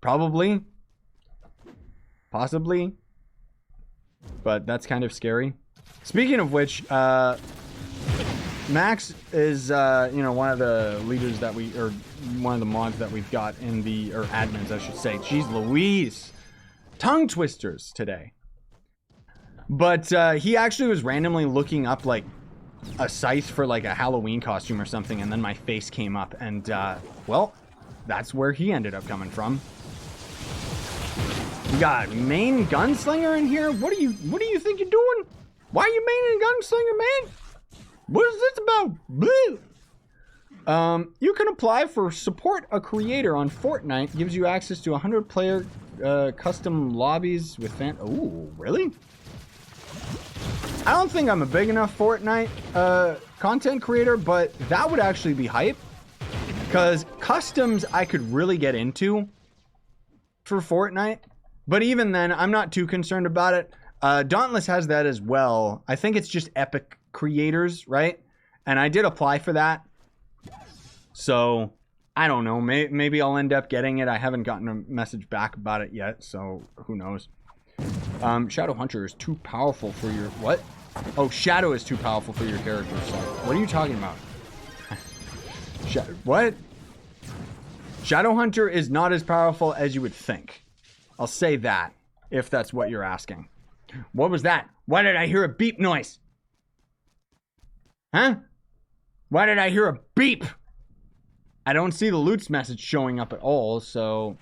Probably. Possibly. But that's kind of scary. Speaking of which, Max is, one of the leaders that or one of the mods that we've got in the, or admins, I should say. Jeez Louise. Tongue twisters today. But he actually was randomly looking up, like, a Scythe for, like, a Halloween costume or something, and then my face came up, and, well, that's where he ended up coming from. You got main gunslinger in here? What do you think you're doing? Why are you maining gunslinger, man? What is this about? Blue. You can apply for support a creator on Fortnite. Gives you access to 100 player custom lobbies with fan. Ooh, really? I don't think I'm a big enough Fortnite content creator, but that would actually be hype. Because customs I could really get into for Fortnite. But even then, I'm not too concerned about it. Dauntless has that as well. I think it's just Epic creators, right? And I did apply for that. So, I don't know. Maybe I'll end up getting it. I haven't gotten a message back about it yet, so who knows. Shadow Hunter is too powerful for your... What? Oh, Shadow is too powerful for your character. So, what are you talking about? What? Shadow Hunter is not as powerful as you would think. I'll say that, if that's what you're asking. What was that? Why did I hear a beep noise? Huh? Why did I hear a beep? I don't see the loots message showing up at all, so...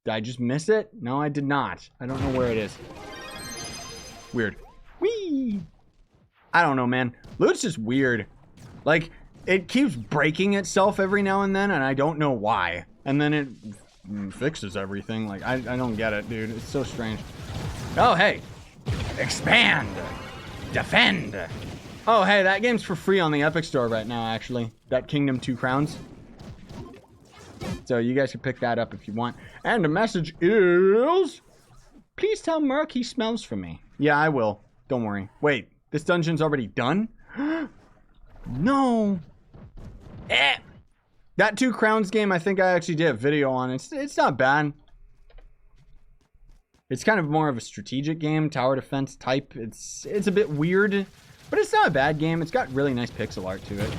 Did I just miss it? No, I did not. I don't know where it is. Weird. Whee! I don't know, man. Loot's just weird. Like, it keeps breaking itself every now and then, and I don't know why. And then it fixes everything. Like, I don't get it, dude. It's so strange. Oh, hey. Expand. Defend. Oh, hey, that game's for free on the Epic Store right now, actually. That Kingdom 2 Crowns. So you guys can pick that up if you want. And the message is... Please tell Merc he smells for me. Yeah, I will. Don't worry. Wait, this dungeon's already done? No. That 2 Crowns game, I think I actually did a video on. It's not bad. It's kind of more of a strategic game, tower defense type. It's a bit weird, but it's not a bad game. It's got really nice pixel art to it.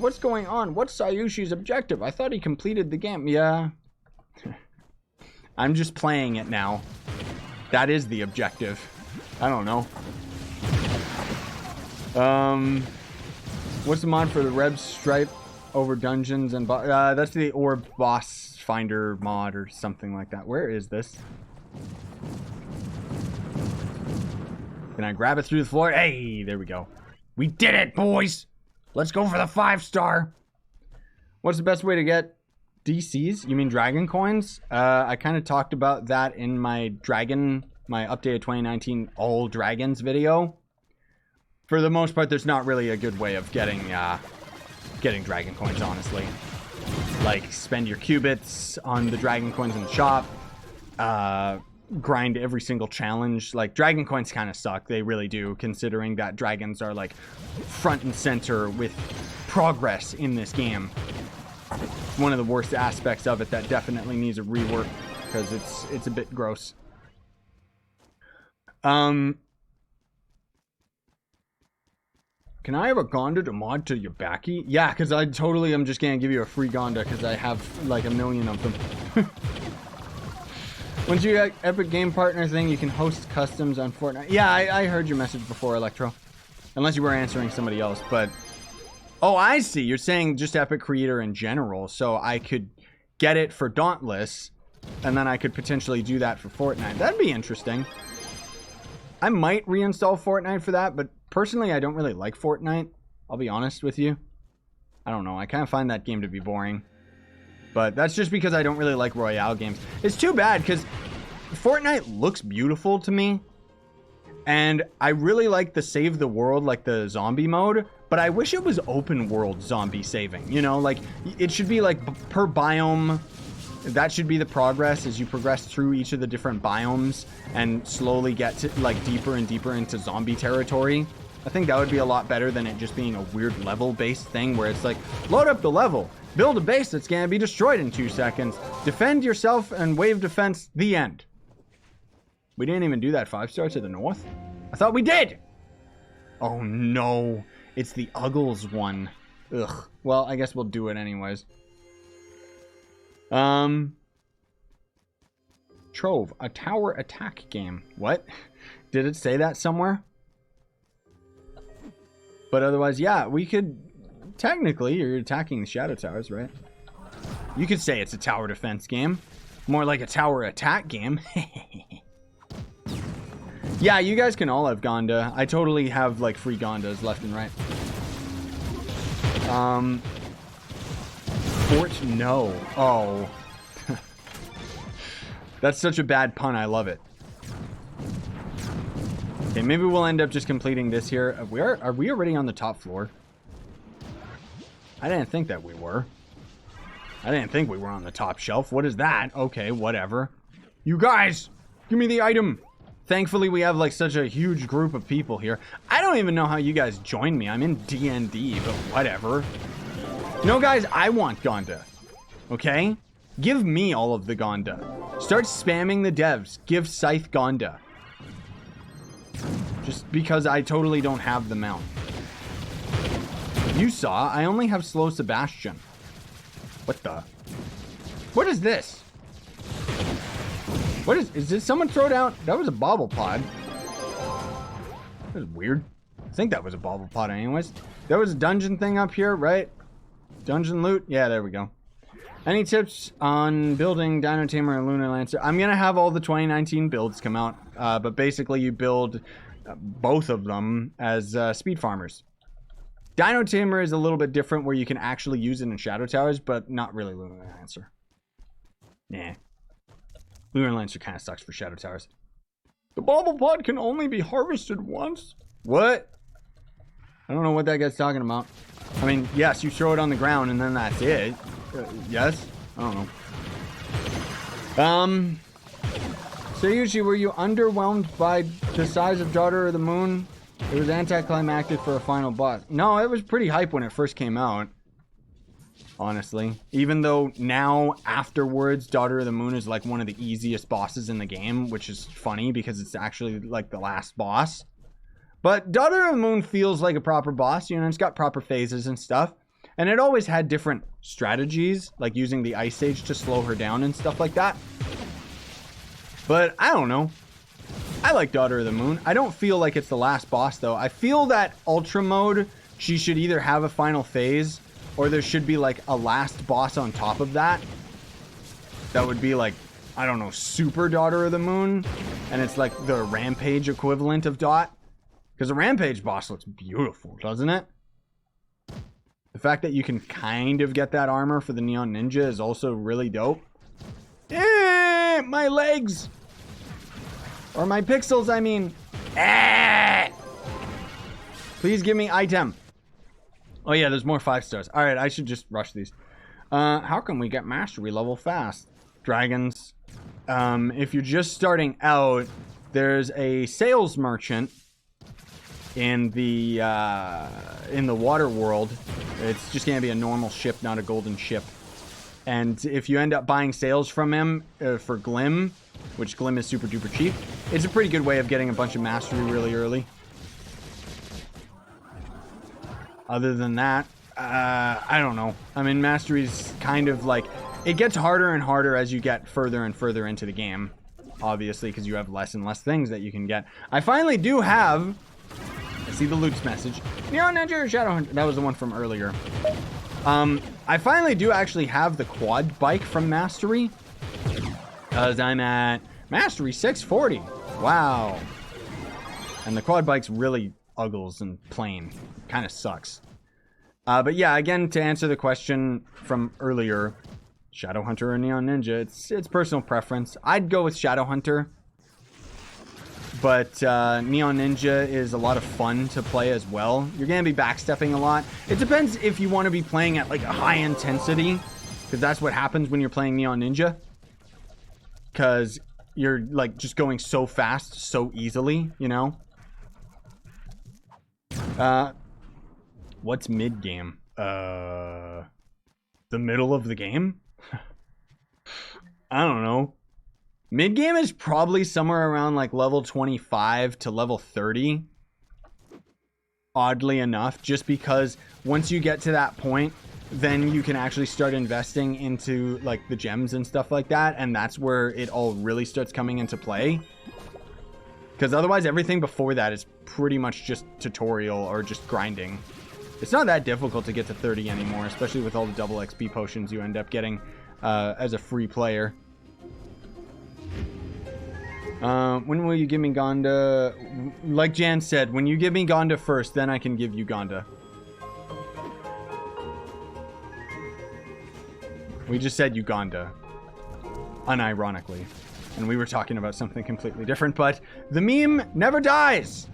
What's going on? What's Scyushi's objective? I thought he completed the game. Yeah. I'm just playing it now. That is the objective. I don't know. What's the mod for the Reb Stripe over dungeons and that's the Orb Boss Finder mod or something like that. Where is this? Can I grab it through the floor? Hey, there we go. We did it, boys! Let's go for the 5-star. What's the best way to get DCs? You mean Dragon Coins? I kind of talked about that in my updated 2019 All Dragons video. For the most part, there's not really a good way of getting Dragon Coins, honestly. Like, spend your qubits on the Dragon Coins in the shop. Grind every single challenge. Like, Dragon Coins kind of suck. They really do, considering that dragons are, like, front and center with progress in this game. One of the worst aspects of it that definitely needs a rework, because it's a bit gross. Can I have a Gonda to mod to your backy? Yeah, because I totally am just gonna give you a free Gonda, because I have, like, a million of them. Once you get Epic Game Partner thing, you can host customs on Fortnite. Yeah, I heard your message before, Electro. Unless you were answering somebody else, but... Oh, I see. You're saying just Epic Creator in general, so I could get it for Dauntless, and then I could potentially do that for Fortnite. That'd be interesting. I might reinstall Fortnite for that, but personally, I don't really like Fortnite. I'll be honest with you. I don't know. I kind of find that game to be boring. But that's just because I don't really like Royale games. It's too bad, because Fortnite looks beautiful to me. And I really like the save the world, like the zombie mode. But I wish it was open world zombie saving. You know, like, it should be like per biome. That should be the progress as you progress through each of the different biomes and slowly get to, like, deeper and deeper into zombie territory. I think that would be a lot better than it just being a weird level-based thing where it's like, load up the level, build a base that's gonna be destroyed in 2 seconds, defend yourself and wave defense, the end. We didn't even do that 5-star to the north? I thought we did! Oh no, it's the Uggles one. Ugh. Well, I guess we'll do it anyways. Trove, a tower attack game. What? Did it say that somewhere? But otherwise, yeah, we could... Technically, you're attacking the shadow towers, right? You could say it's a tower defense game. More like a tower attack game. Yeah, you guys can all have Gonda. I totally have, like, free Gondas left and right. Fort no. Oh. That's such a bad pun. I love it. Okay, maybe we'll end up just completing this here. Are we already on the top floor? I didn't think that we were. I didn't think we were on the top shelf. What is that? Okay, whatever. You guys, give me the item. Thankfully, we have like such a huge group of people here. I don't even know how you guys join me. I'm in D&D, but whatever. You know, guys, I want Gonda. Okay? Give me all of the Gonda. Start spamming the devs. Give Scythe Gonda. Just because I totally don't have the mount. You saw, I only have Slow Sebastian. What the? What is this? What is this? Someone throw down? That was a bobble pod. That was weird. I think that was a bobble pod anyways. There was a dungeon thing up here, right? Dungeon loot? Yeah, there we go. Any tips on building Dino Tamer and Lunar Lancer? I'm going to have all the 2019 builds come out. But basically you build both of them as speed farmers. Dino Tamer is a little bit different where you can actually use it in Shadow Towers, but not really Lunar Lancer. Nah. Lunar Lancer kind of sucks for Shadow Towers. The bobble pod can only be harvested once? What? I don't know what that guy's talking about. I mean, yes, you throw it on the ground and then that's it. Yes? I don't know. Scyushi, were you underwhelmed by the size of Daughter of the Moon? It was anticlimactic for a final boss. No, it was pretty hype when it first came out. Honestly. Even though now, afterwards, Daughter of the Moon is like one of the easiest bosses in the game, which is funny because it's actually like the last boss. But Daughter of the Moon feels like a proper boss, you know, it's got proper phases and stuff. And it always had different strategies, like using the Ice Age to slow her down and stuff like that. But I don't know. I like Daughter of the Moon. I don't feel like it's the last boss, though. I feel that Ultra Mode, she should either have a final phase, or there should be, like, a last boss on top of that. That would be, like, I don't know, Super Daughter of the Moon. And it's, like, the Rampage equivalent of Dot. Because the Rampage boss looks beautiful, doesn't it? The fact that you can kind of get that armor for the Neon Ninja is also really dope. Eh, my legs! Or my pixels, I mean. Please give me item. Oh yeah, there's more 5 stars. Alright, I should just rush these. How can we get mastery level fast? Dragons. If you're just starting out, there's a sales merchant in the water world. It's just gonna be a normal ship, not a golden ship. And if you end up buying sales from him for Glim, which Glim is super duper cheap, it's a pretty good way of getting a bunch of mastery really early. Other than that, I don't know. I mean, mastery's kind of like, it gets harder and harder as you get further and further into the game, obviously, because you have less and less things that you can get. I finally do have, I see the loot's message, Neon Ninja or Shadowhunter, that was the one from earlier. I finally do actually have the quad bike from Mastery, because I'm at Mastery 640. Wow. And the quad bike's really uggles and plain. Kind of sucks. But yeah, again, to answer the question from earlier, Shadowhunter or Neon Ninja, it's personal preference. I'd go with Shadowhunter. But Neon Ninja is a lot of fun to play as well. You're going to be backstepping a lot. It depends if you want to be playing at like a high intensity, because that's what happens when you're playing Neon Ninja. Because you're like just going so fast, so easily, you know? What's mid-game? The middle of the game? I don't know. Mid-game is probably somewhere around like level 25 to level 30. Oddly enough, just because once you get to that point, then you can actually start investing into like the gems and stuff like that. And that's where it all really starts coming into play. Because otherwise everything before that is pretty much just tutorial or just grinding. It's not that difficult to get to 30 anymore, especially with all the double XP potions you end up getting as a free player. When will you give me Gonda? Like Jan said, when you give me Gonda first, then I can give you Gonda. We just said Uganda. Unironically. And we were talking about something completely different, but the meme never dies.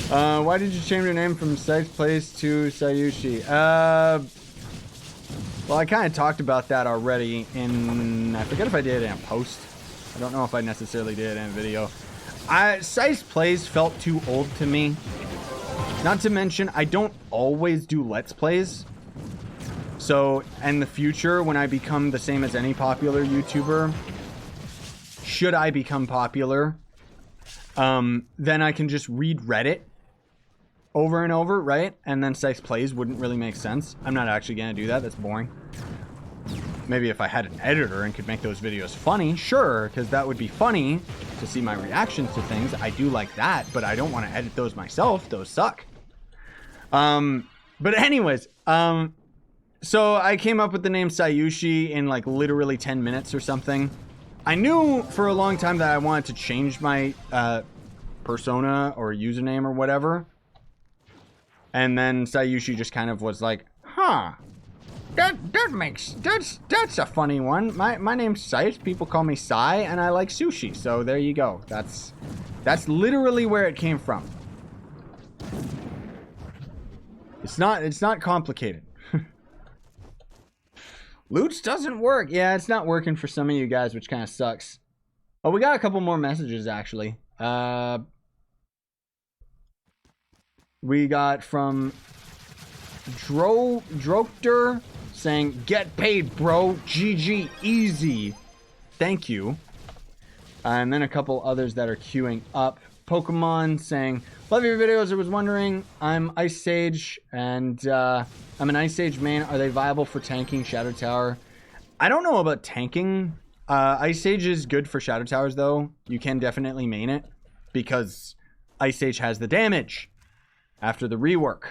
Why did you change your name from ScythePlays to Scyushi? Well, I kind of talked about that already in... I forget if I did it in a post. I don't know if I necessarily did it in a video. ScythePlays felt too old to me. Not to mention, I don't always do Let's Plays. So, in the future, when I become the same as any popular YouTuber, should I become popular, then I can just read Reddit over and over, right? And then ScythePlays wouldn't really make sense. I'm not actually going to do that. That's boring. Maybe if I had an editor and could make those videos funny, sure, because that would be funny to see my reactions to things. I do like that, but I don't want to edit those myself. Those suck. But anyways, so I came up with the name Scyushi in like literally 10 minutes or something. I knew for a long time that I wanted to change my persona or username or whatever. And then Scyushi just kind of was like, huh, that's a funny one. My name's Scythe. People call me Scy, and I like sushi. So there you go. That's literally where it came from. It's not complicated. Loots doesn't work. Yeah, it's not working for some of you guys, which kind of sucks. Oh, we got a couple more messages actually. We got from Drokter saying, "Get paid, bro. GG, easy. Thank you." And then a couple others that are queuing up. Pokemon saying, "Love your videos. I was wondering, I'm Ice Sage, and I'm an Ice Sage main. Are they viable for tanking Shadow Tower?" I don't know about tanking. Ice Sage is good for Shadow Towers, though. You can definitely main it, because Ice Sage has the damage after the rework.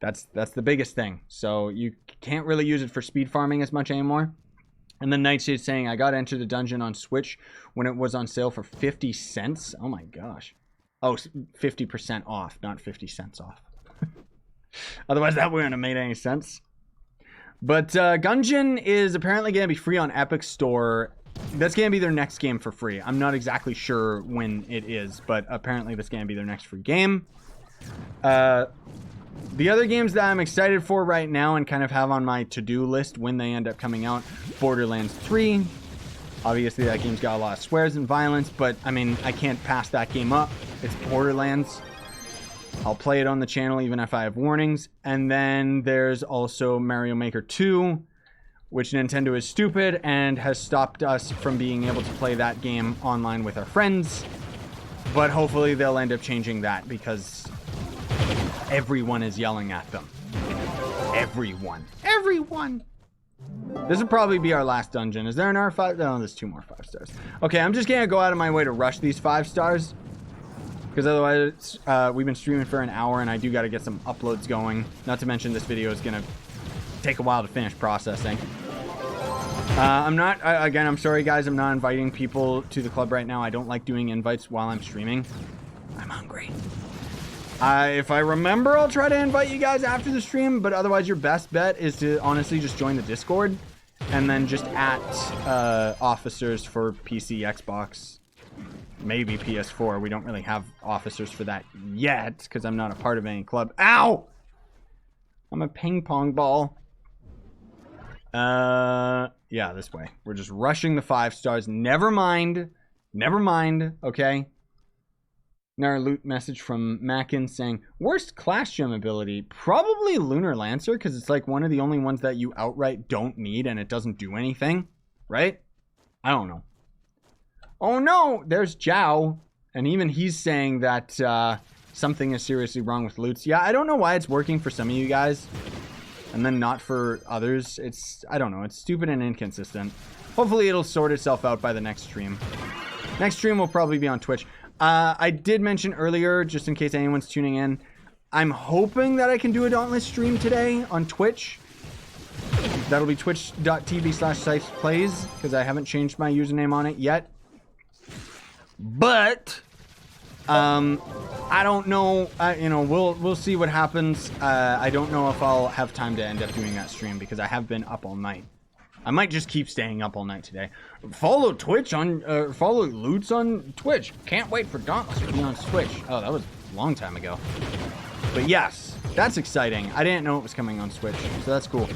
That's the biggest thing. So you can't really use it for speed farming as much anymore. And then Nightshade saying, "I got Enter the Dungeon on Switch when it was on sale for 50 cents. Oh my gosh. Oh, 50% off, not 50 cents off. Otherwise, that wouldn't have made any sense. But Gungeon is apparently going to be free on Epic Store. That's going to be their next game for free. I'm not exactly sure when it is, but apparently that's going to be their next free game. The other games that I'm excited for right now and kind of have on my to-do list when they end up coming out, Borderlands 3. Obviously, that game's got a lot of swears and violence, but, I mean, I can't pass that game up. It's Borderlands. I'll play it on the channel even if I have warnings. And then there's also Mario Maker 2, which Nintendo is stupid and has stopped us from being able to play that game online with our friends. But hopefully they'll end up changing that because everyone is yelling at them. Everyone. Everyone. This will probably be our last dungeon. Is there an R5? No, there's 2 more 5 stars. Okay, I'm just going to go out of my way to rush these 5 stars. Because otherwise, we've been streaming for an hour and I do got to get some uploads going. Not to mention this video is going to take a while to finish processing. Again, I'm sorry guys, I'm not inviting people to the club right now. I don't like doing invites while I'm streaming. I'm hungry. If I remember, I'll try to invite you guys after the stream, but otherwise your best bet is to honestly just join the Discord and then just at officers for PC, Xbox, maybe PS4. We don't really have officers for that yet because I'm not a part of any club. Ow! I'm a ping pong ball. Yeah, this way. We're just rushing the 5 stars. Never mind. Never mind, okay? Another loot message from Mackin saying, "Worst class gem ability? Probably Lunar Lancer, because it's like one of the only ones that you outright don't need and it doesn't do anything, right? I don't know." Oh no, there's Zhao, and even he's saying that something is seriously wrong with loots. Yeah, I don't know why it's working for some of you guys and then not for others. I don't know, it's stupid and inconsistent. Hopefully it'll sort itself out by the next stream. Next stream will probably be on Twitch. I did mention earlier, just in case anyone's tuning in, I'm hoping that I can do a Dauntless stream today on Twitch. That'll be twitch.tv/ScythePlays, because I haven't changed my username on it yet. But, I don't know, you know, we'll see what happens. I don't know if I'll have time to end up doing that stream, because I have been up all night. I might just keep staying up all night today. Follow Twitch on, follow Loots on Twitch. Can't wait for Dauntless to be on Switch. Oh, that was a long time ago. But yes, that's exciting. I didn't know it was coming on Switch, so that's cool.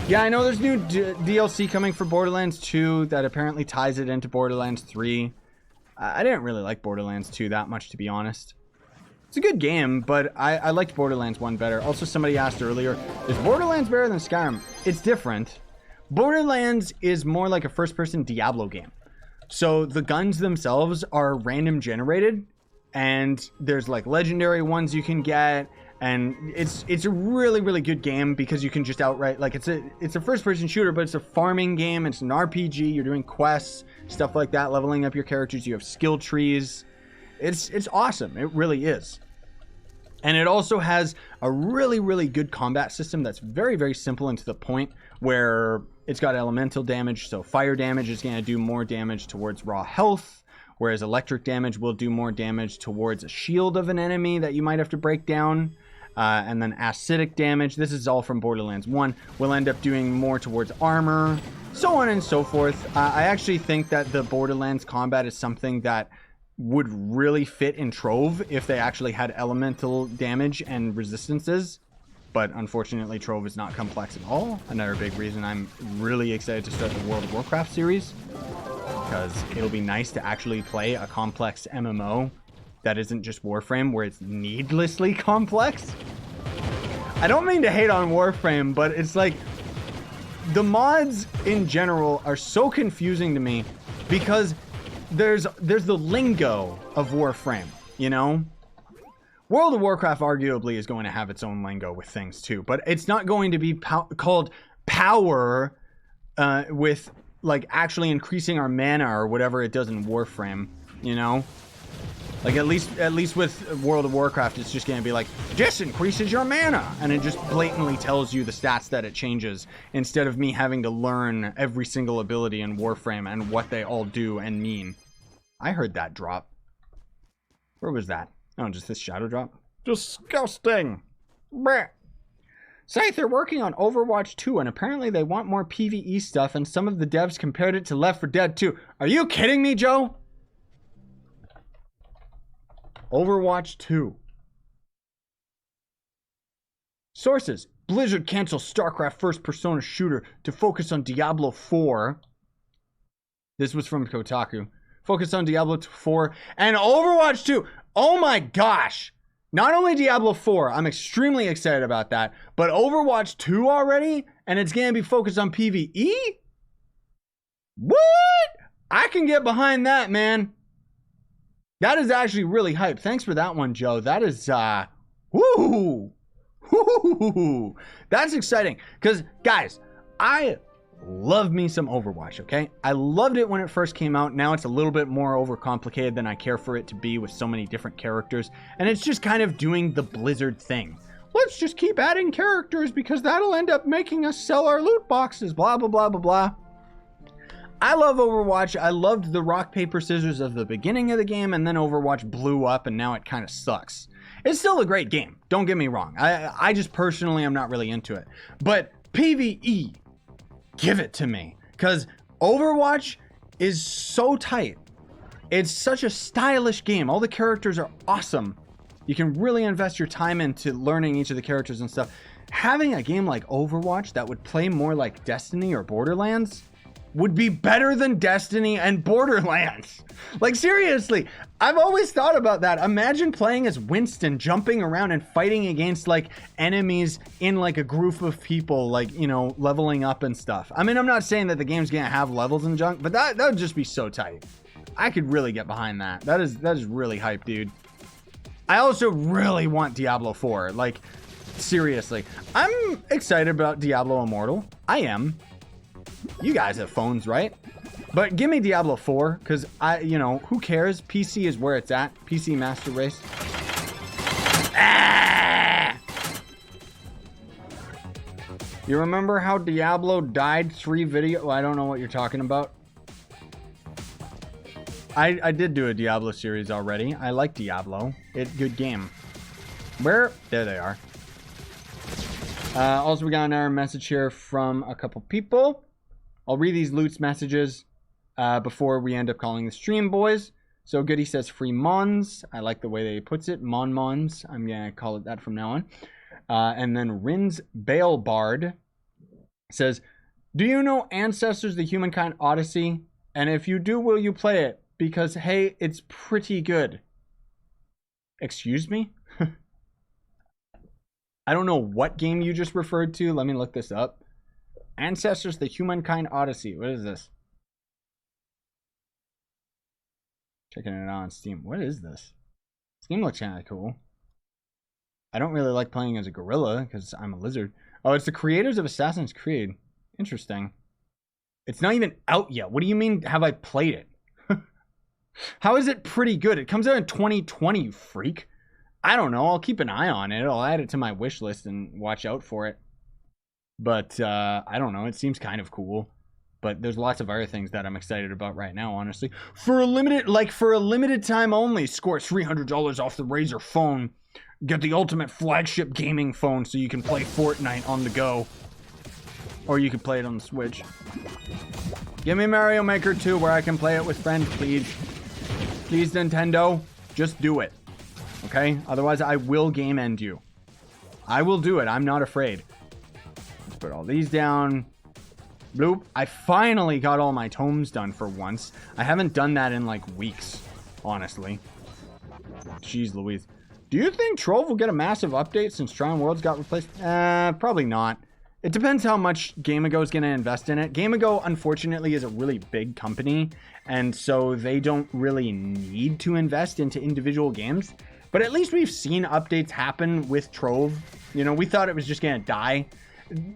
Yeah, I know there's new DLC coming for Borderlands 2 that apparently ties it into Borderlands 3. I didn't really like Borderlands 2 that much, to be honest. It's a good game, but I liked Borderlands 1 better. Also, somebody asked earlier, is Borderlands better than Skyrim? It's different. Borderlands is more like a first-person Diablo game. So the guns themselves are random generated, and there's like legendary ones you can get, and it's a really, really good game because you can just outright, like, it's a first-person shooter, but it's a farming game. It's an RPG. You're doing quests, stuff like that, leveling up your characters. You have skill trees. It's awesome. It really is. And it also has a really, really good combat system that's very, very simple and to the point, where it's got elemental damage. So fire damage is going to do more damage towards raw health, whereas electric damage will do more damage towards a shield of an enemy that you might have to break down. And then acidic damage, this is all from Borderlands 1, will end up doing more towards armor, so on and so forth. I actually think that the Borderlands combat is something that would really fit in Trove if they actually had elemental damage and resistances. But unfortunately, Trove is not complex at all. Another big reason I'm really excited to start the World of Warcraft series, because it'll be nice to actually play a complex MMO that isn't just Warframe, where it's needlessly complex. I don't mean to hate on Warframe, but it's like the mods in general are so confusing to me because there's the lingo of Warframe, you know? World of Warcraft arguably is going to have its own lingo with things too, but it's not going to be called power with like actually increasing our mana or whatever it does in Warframe, you know? Like at least with World of Warcraft, it's just going to be like, this increases your mana, and it just blatantly tells you the stats that it changes, instead of me having to learn every single ability in Warframe and what they all do and mean. I heard that drop. Where was that? Oh, just this shadow drop? Disgusting! Blech. Scythe, they're working on Overwatch 2, and apparently they want more PvE stuff, and some of the devs compared it to Left 4 Dead 2. Are you kidding me, Joe? Overwatch 2. Sources. Blizzard cancels StarCraft first-persona shooter to focus on Diablo 4. This was from Kotaku. Focus on Diablo 4 and Overwatch 2. Oh my gosh. Not only Diablo 4, I'm extremely excited about that, but Overwatch 2 already? And it's going to be focused on PvE? What? I can get behind that, man. That is actually really hype. Thanks for that one, Joe. That is, woo! Woo! That's exciting. Because, guys, I love me some Overwatch, okay? I loved it when it first came out. Now it's a little bit more overcomplicated than I care for it to be with so many different characters. And it's just kind of doing the Blizzard thing. Let's just keep adding characters because that'll end up making us sell our loot boxes. Blah, blah, blah, blah, blah. I love Overwatch. I loved the rock, paper, scissors of the beginning of the game, and then Overwatch blew up, and now it kind of sucks. It's still a great game. Don't get me wrong. I just personally am not really into it. But PvE, give it to me. Because Overwatch is so tight. It's such a stylish game. All the characters are awesome. You can really invest your time into learning each of the characters and stuff. Having a game like Overwatch that would play more like Destiny or Borderlands would be better than Destiny and Borderlands. Like, seriously, I've always thought about that. Imagine playing as Winston, jumping around and fighting against, like, enemies in, like, a group of people, like, you know, leveling up and stuff. I mean, I'm not saying that the game's gonna have levels and junk, but that would just be so tight. I could really get behind that. That is really hype, dude. I also really want Diablo 4. Like, seriously. I'm excited about Diablo Immortal. I am. You guys have phones, right? But give me Diablo 4, because you know, who cares? PC is where it's at. PC Master Race. Ah! You remember how Diablo died 3 video? Well, I don't know what you're talking about. I did do a Diablo series already. I like Diablo. Good game. Where? There they are. Also, we got another message here from a couple people. I'll read these Loots messages before we end up calling the stream, boys. So Goody says free Mons. I like the way they puts it. Mons. I'm going to call it that from now on. And then Rin's Balebard says, do you know Ancestors, the Humankind Odyssey? And if you do, will you play it? Because, hey, it's pretty good. Excuse me? I don't know what game you just referred to. Let me look this up. Ancestors, the Humankind Odyssey. What is this? Checking it out on Steam. What is this? This game looks kind of cool. I don't really like playing as a gorilla because I'm a lizard. Oh, it's the creators of Assassin's Creed. Interesting. It's not even out yet. What do you mean, have I played it? How is it pretty good? It comes out in 2020, you freak. I don't know. I'll keep an eye on it. I'll add it to my wish list and watch out for it. But I don't know. It seems kind of cool. But there's lots of other things that I'm excited about right now, honestly. For a limited time only, score $300 off the Razer phone. Get the ultimate flagship gaming phone so you can play Fortnite on the go. Or you can play it on the Switch. Give me Mario Maker 2 where I can play it with friends, please. Please, Nintendo. Just do it. Okay? Otherwise, I will game end you. I will do it. I'm not afraid. Let's put all these down. Bloop. I finally got all my tomes done for once. I haven't done that in like weeks, honestly. Jeez Louise. Do you think Trolv will get a massive update since Tron Worlds got replaced? Probably not. It depends how much Gamago is going to invest in it. Gamago, unfortunately, is a really big company, and so they don't really need to invest into individual games. But at least we've seen updates happen with Trove. You know, we thought it was just going to die.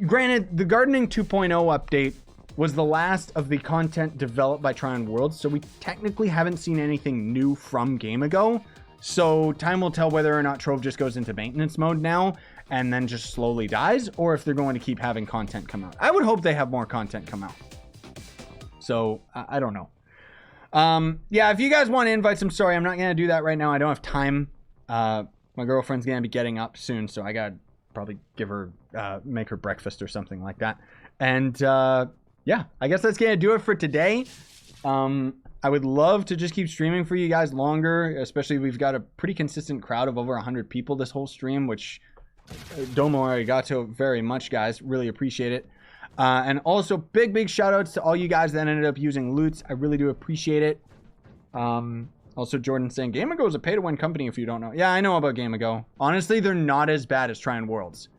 Granted, the Gardening 2.0 update was the last of the content developed by Tron Worlds, so we technically haven't seen anything new from Gamago. So time will tell whether or not Trove just goes into maintenance mode now and then just slowly dies, or if they're going to keep having content come out. I would hope they have more content come out. So I don't know. Yeah, if you guys want invites, I'm sorry, I'm not going to do that right now. I don't have time. My girlfriend's going to be getting up soon, so I got to probably give her, make her breakfast or something like that. And yeah, I guess that's going to do it for today. I would love to just keep streaming for you guys longer, especially we've got a pretty consistent crowd of over 100 people this whole stream, which Domo arigato very much, guys. Really appreciate it. And also big shout outs to all you guys that ended up using Loots. I really do appreciate it. Also Jordan saying Gamago is a pay-to-win company if you don't know. Yeah, I know about Gamago. Honestly, they're not as bad as Tryon Worlds.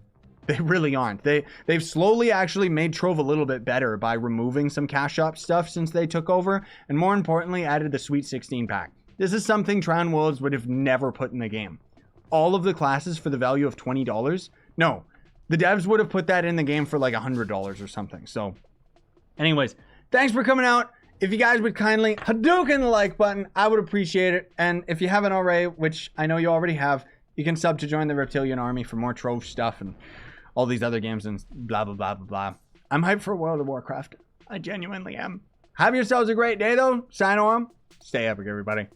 They really aren't. They've slowly actually made Trove a little bit better by removing some cash shop stuff since they took over, and more importantly, added the Sweet 16 pack. This is something Tryon Worlds would have never put in the game. All of the classes for the value of $20. No, the devs would have put that in the game for like $100 or something. So, anyways, thanks for coming out. If you guys would kindly Hadouken the like button, I would appreciate it. And if you haven't already, which I know you already have, you can sub to join the Reptilian Army for more Trove stuff and all these other games and blah, blah, blah, blah, blah. I'm hyped for World of Warcraft. I genuinely am. Have yourselves a great day, though. Sign on. Stay epic, everybody.